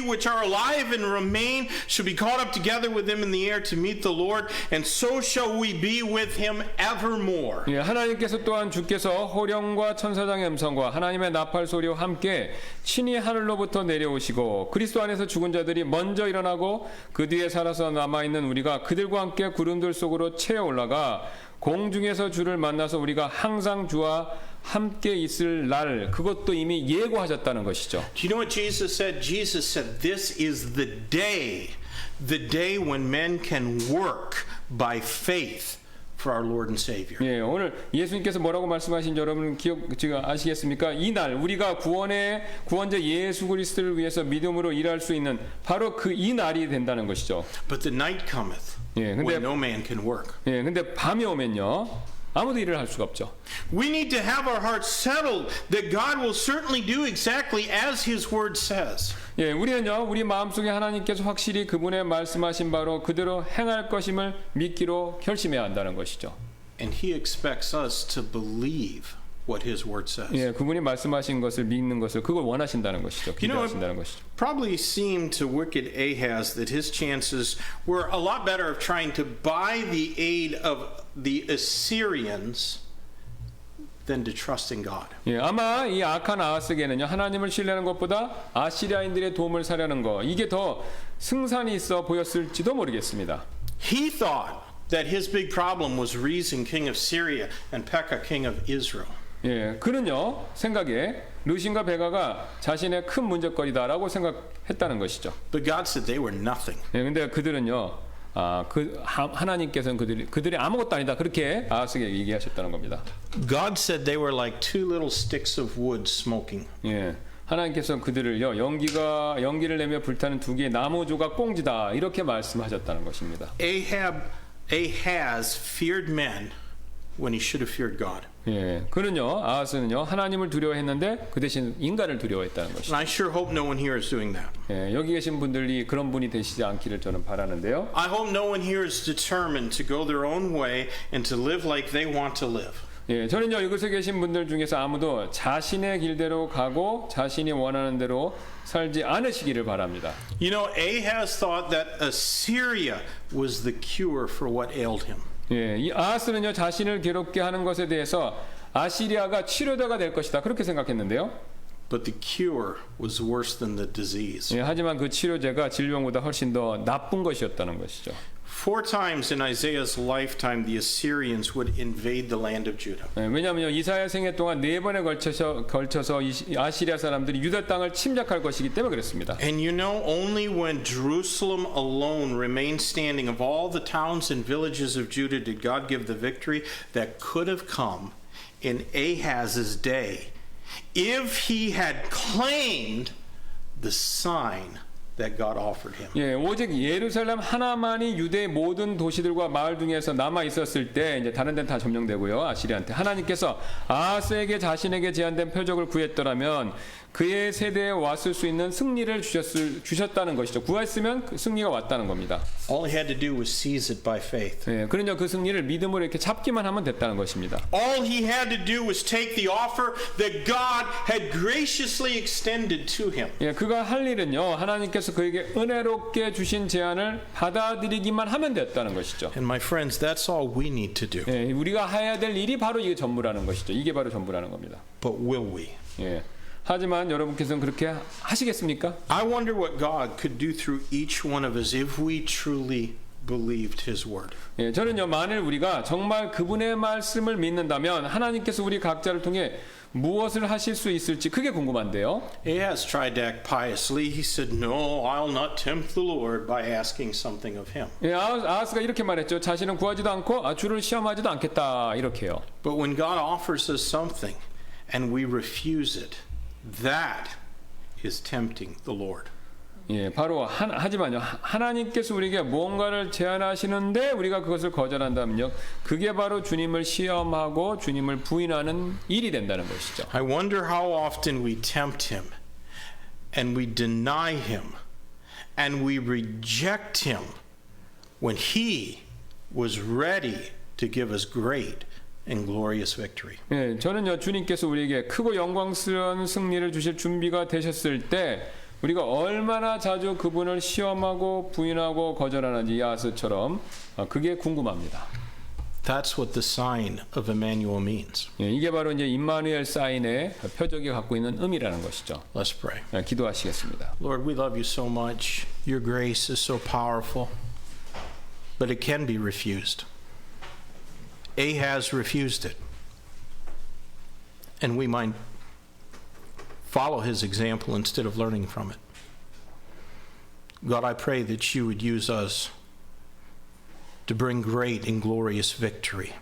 which are alive and remain shall be caught up together with him in the air to meet the Lord, and so shall we be with him evermore. 예, 하나님께서 또한 주께서 호령과 천사장의 음성과 하나님의 나팔 소리와 함께 친히 하늘로부터 내려오시고 그리스도 안에서 죽은 자들이 먼저 일어나고 그 뒤에 살아서 남아있는 우리가 그들과 함께 구름들 속으로 채어 올라가 공중에서 주를 만나서 우리가 항상 주와 함께 있을 날, 그것도 이미 예고하셨다는 것이죠. Do you know what Jesus said? Jesus said, "This is the day when men can work by faith for our Lord and Savior." 예, 오늘 예수님께서 뭐라고 말씀하신지 여러분 지금 아시겠습니까? 이 날 우리가 구원자 예수 그리스도를 위해서 믿음으로 일할 수 있는 바로 이 날이 된다는 것이죠. But the night cometh 예, 근데 when no man can work. 근데 밤이 오면요. 아무도 일을 할 수가 없죠. We need to have our hearts settled that God will certainly do exactly as his word says. 예, 우리는요. 우리 마음속에 하나님께서 확실히 그분의 말씀하신 바로 그대로 행할 것임을 믿기로 결심해야 한다는 것이죠. And he expects us to believe what his word says. 예, 그분이 말씀하신 것을 믿는 것을 그걸 원하신다는 것이죠. 기대하신다는 것이죠. Probably seemed to wicked Ahaz that his chances were a lot better of trying to buy the aid of the Assyrians than to trust in God. 예, 아마 이 악한 아하스에게는요. 하나님을 신뢰하는 것보다 아시리아인들의 도움을 사려는 거 이게 더 승산이 있어 보였을지도 모르겠습니다. He thought that his big problem was Rezin, king of Syria, and Pekah, king of Israel. 예, 그는요 생각에 르신과 베가가 자신의 큰 문제거리다라고 생각했다는 것이죠. But God said they were nothing. 예, 근데 그들은요, 하나님께서는 그들이 아무것도 아니다 그렇게 아하스에게 얘기하셨다는 겁니다. God said they were like two little sticks of wood smoking. 예, 하나님께서는 그들을요 연기를 내며 불타는 두 개의 나무 조각 꽁지다 이렇게 말씀하셨다는 것입니다. Ahaz feared men when he should have feared God. 예, 그는요 아하스는요 하나님을 두려워했는데 그 대신 인간을 두려워했다는 것이죠. And I sure hope no one here is doing that. 예, 여기 계신 분들이 그런 분이 되시지 않기를 저는 바라는데요. I hope no one here is determined to go their own way and to live like they want to live. 예, 저는요 이곳에 계신 분들 중에서 아무도 자신의 길대로 가고 자신이 원하는 대로 살지 않으시기를 바랍니다. You know, Ahaz thought that Assyria was the cure for what ailed him. 예, 이 아하스는요 자신을 괴롭게 하는 것에 대해서 아시리아가 치료제가 될 것이다 그렇게 생각했는데요. But the cure was worse than the disease. 예, 하지만 그 치료제가 질병보다 훨씬 더 나쁜 것이었다는 것이죠. 4 times in Isaiah's lifetime, the Assyrians would invade the land of Judah. 예, 왜냐하면요 이사야 생애 동안 4번에 걸쳐서 이 아시리아 사람들이 유다 땅을 침략할 것이기 때문에 그렇습니다. And you know, only when Jerusalem alone remained standing of all the towns and villages of Judah did God give the victory that could have come in Ahaz's day if he had claimed the sign that God offered him. 예, 오직 예루살렘 하나만이 유대의 모든 도시들과 마을 중에서 남아 있었을 때 이제 다른 데는 다 점령되고요. 아시리아한테 하나님께서 아하스에게 자신에게 제한된 표적을 구했더라면 그의 세대에 왔을 수 있는 승리를 주셨다는 것이죠. 구했으면 그 승리가 왔다는 겁니다. All he had to do was seize it by faith. 예, 그러니까 그 승리를 믿음으로 이렇게 잡기만 하면 됐다는 것입니다. All he had to do was take the offer that God had graciously extended to him. 예, 그가 할 일은요. 하나님께서 그에게 은혜롭게 주신 제안을 받아들이기만 하면 됐다는 것이죠. And my friends, that's all we need to do. 예, 우리가 해야 될 일이 바로 이게 전부라는 것이죠. 이게 바로 전부라는 겁니다. But will we? 예. 하지만 여러분께서는 그렇게 하시겠습니까? I wonder what God could do through each one of us if we truly believed His word. 예, 저는요, 만일 우리가 정말 그분의 말씀을 믿는다면 하나님께서 우리 각자를 통해 무엇을 하실 수 있을지 그게 궁금한데요. Ahaz tried to act piously. He said, "No, I'll not tempt the Lord by asking something of Him." 예, 아하스가 이렇게 말했죠. 자신은 구하지도 않고 주를 시험하지도 않겠다 이렇게요. But when God offers us something and we refuse it, that is tempting the Lord. 예, 바로 하지만요, 하나님께서 우리에게 무언가를 제안하시는데 우리가 그것을 거절한다면요, 그게 바로 주님을 시험하고 주님을 부인하는 일이 된다는 것이죠. I wonder how often we tempt Him and we deny Him and we reject Him when He was ready to give us great and glorious victory. 예, 저는요, 주님께서 우리에게 크고 영광스러운 승리를 주실 준비가 되셨을 때 우리가 얼마나 자주 그분을 시험하고 부인하고 거절하는지 야스처럼 그게 궁금합니다. That's what the sign of Emmanuel means. 예, 이게 바로 이제 임마누엘 사인의 표적이 갖고 있는 의미라는 것이죠. Let's pray. 예, 기도하시겠습니다. Lord, we love you so much. Your grace is so powerful, but it can be refused. Ahaz refused it. And we might follow his example instead of learning from it. God, I pray that you would use us to bring great and glorious victory,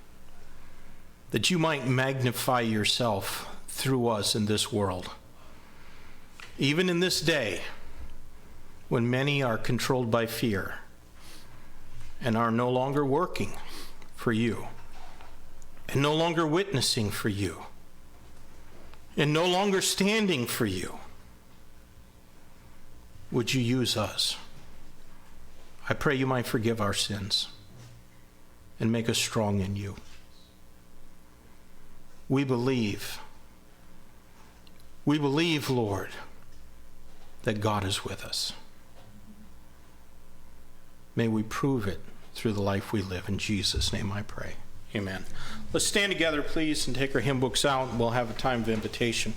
that you might magnify yourself through us in this world. Even in this day, when many are controlled by fear and are no longer working for you, and no longer witnessing for you, and no longer standing for you, would you use us? I pray you might forgive our sins and make us strong in you. We believe, Lord, that God is with us. May we prove it through the life we live. In Jesus' name I pray. Amen. Let's stand together, please, and take our hymn books out, and we'll have a time of invitation.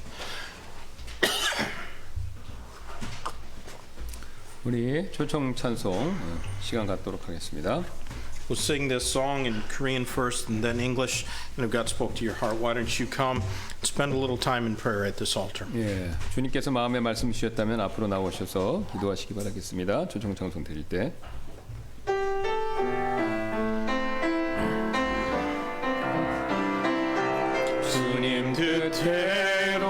우리 초청 찬송 시간 갖도록 하겠습니다. We'll sing this song in Korean first and then English. And if God spoke to your heart, why don't you come and spend a little time in prayer at this altar. 예, 주님께서 마음에 말씀 주셨다면 앞으로 나오셔서 기도하시기 바라겠습니다. 초청 찬송 드릴 때. 주님 뜻대로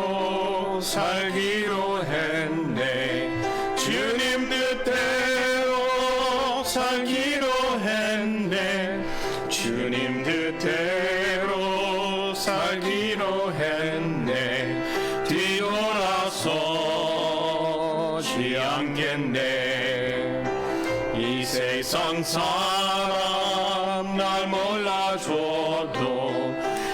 살기로 했네. 주님 뜻대로 살기로 했네. 주님 뜻대로 살기로 했네. 뒤돌아서지 않겠네. 이 세상 사람 날 몰라줘도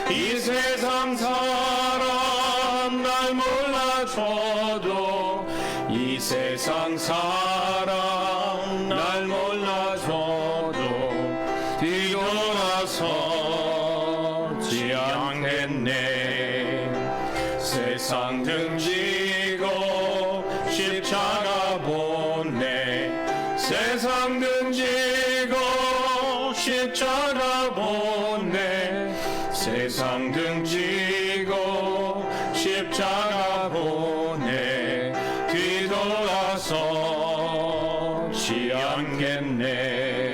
이 세상 사람 날 몰라줘도 이 세상 사람 날 몰라줘도 뒤돌아서지 않겠네. 세상 등지고 십자가 보내. 세상 등지고 십자가 보내. 세상 등지고 십자가 보내. 뒤돌아서지 않겠네.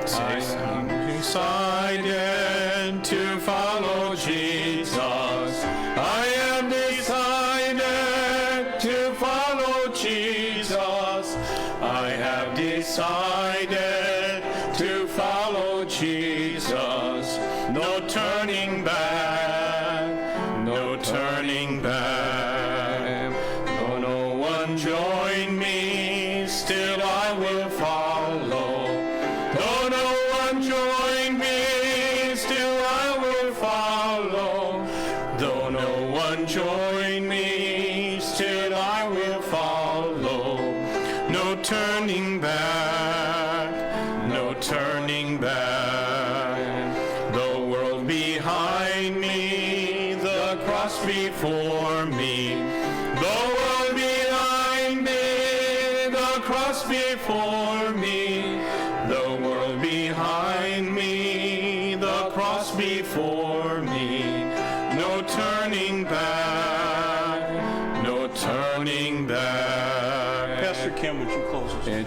I am decided to follow Jesus. I am decided to follow Jesus. I have decided to follow Jesus. No turning back, no turning back. Though no one join me, still I will follow. Though no one join me, still I will follow. Though no one join me, still I will follow. No turning back, no turning back. The world behind me, the cross before me.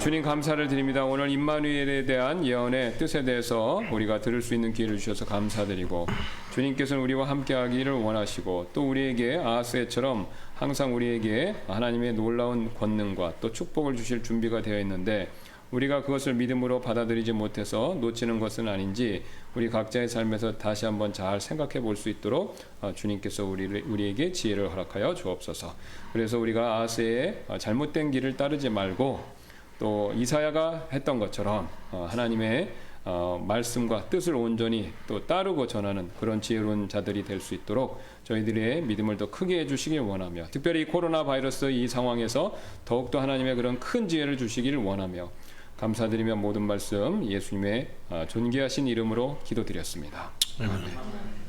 주님 감사를 드립니다. 오늘 임마누엘에 대한 예언의 뜻에 대해서 우리가 들을 수 있는 기회를 주셔서 감사드리고 주님께서는 우리와 함께하기를 원하시고 또 우리에게 아하스처럼 항상 우리에게 하나님의 놀라운 권능과 또 축복을 주실 준비가 되어 있는데 우리가 그것을 믿음으로 받아들이지 못해서 놓치는 것은 아닌지 우리 각자의 삶에서 다시 한번 잘 생각해 볼 수 있도록 주님께서 우리에게 지혜를 허락하여 주옵소서. 그래서 우리가 아하스의 잘못된 길을 따르지 말고 또 이사야가 했던 것처럼 하나님의 말씀과 뜻을 온전히 또 따르고 전하는 그런 지혜로운 자들이 될 수 있도록 저희들의 믿음을 더 크게 해주시길 원하며 특별히 코로나 바이러스 이 상황에서 더욱더 하나님의 그런 큰 지혜를 주시기를 원하며 감사드리며 모든 말씀 예수님의 존귀하신 이름으로 기도드렸습니다. 아멘.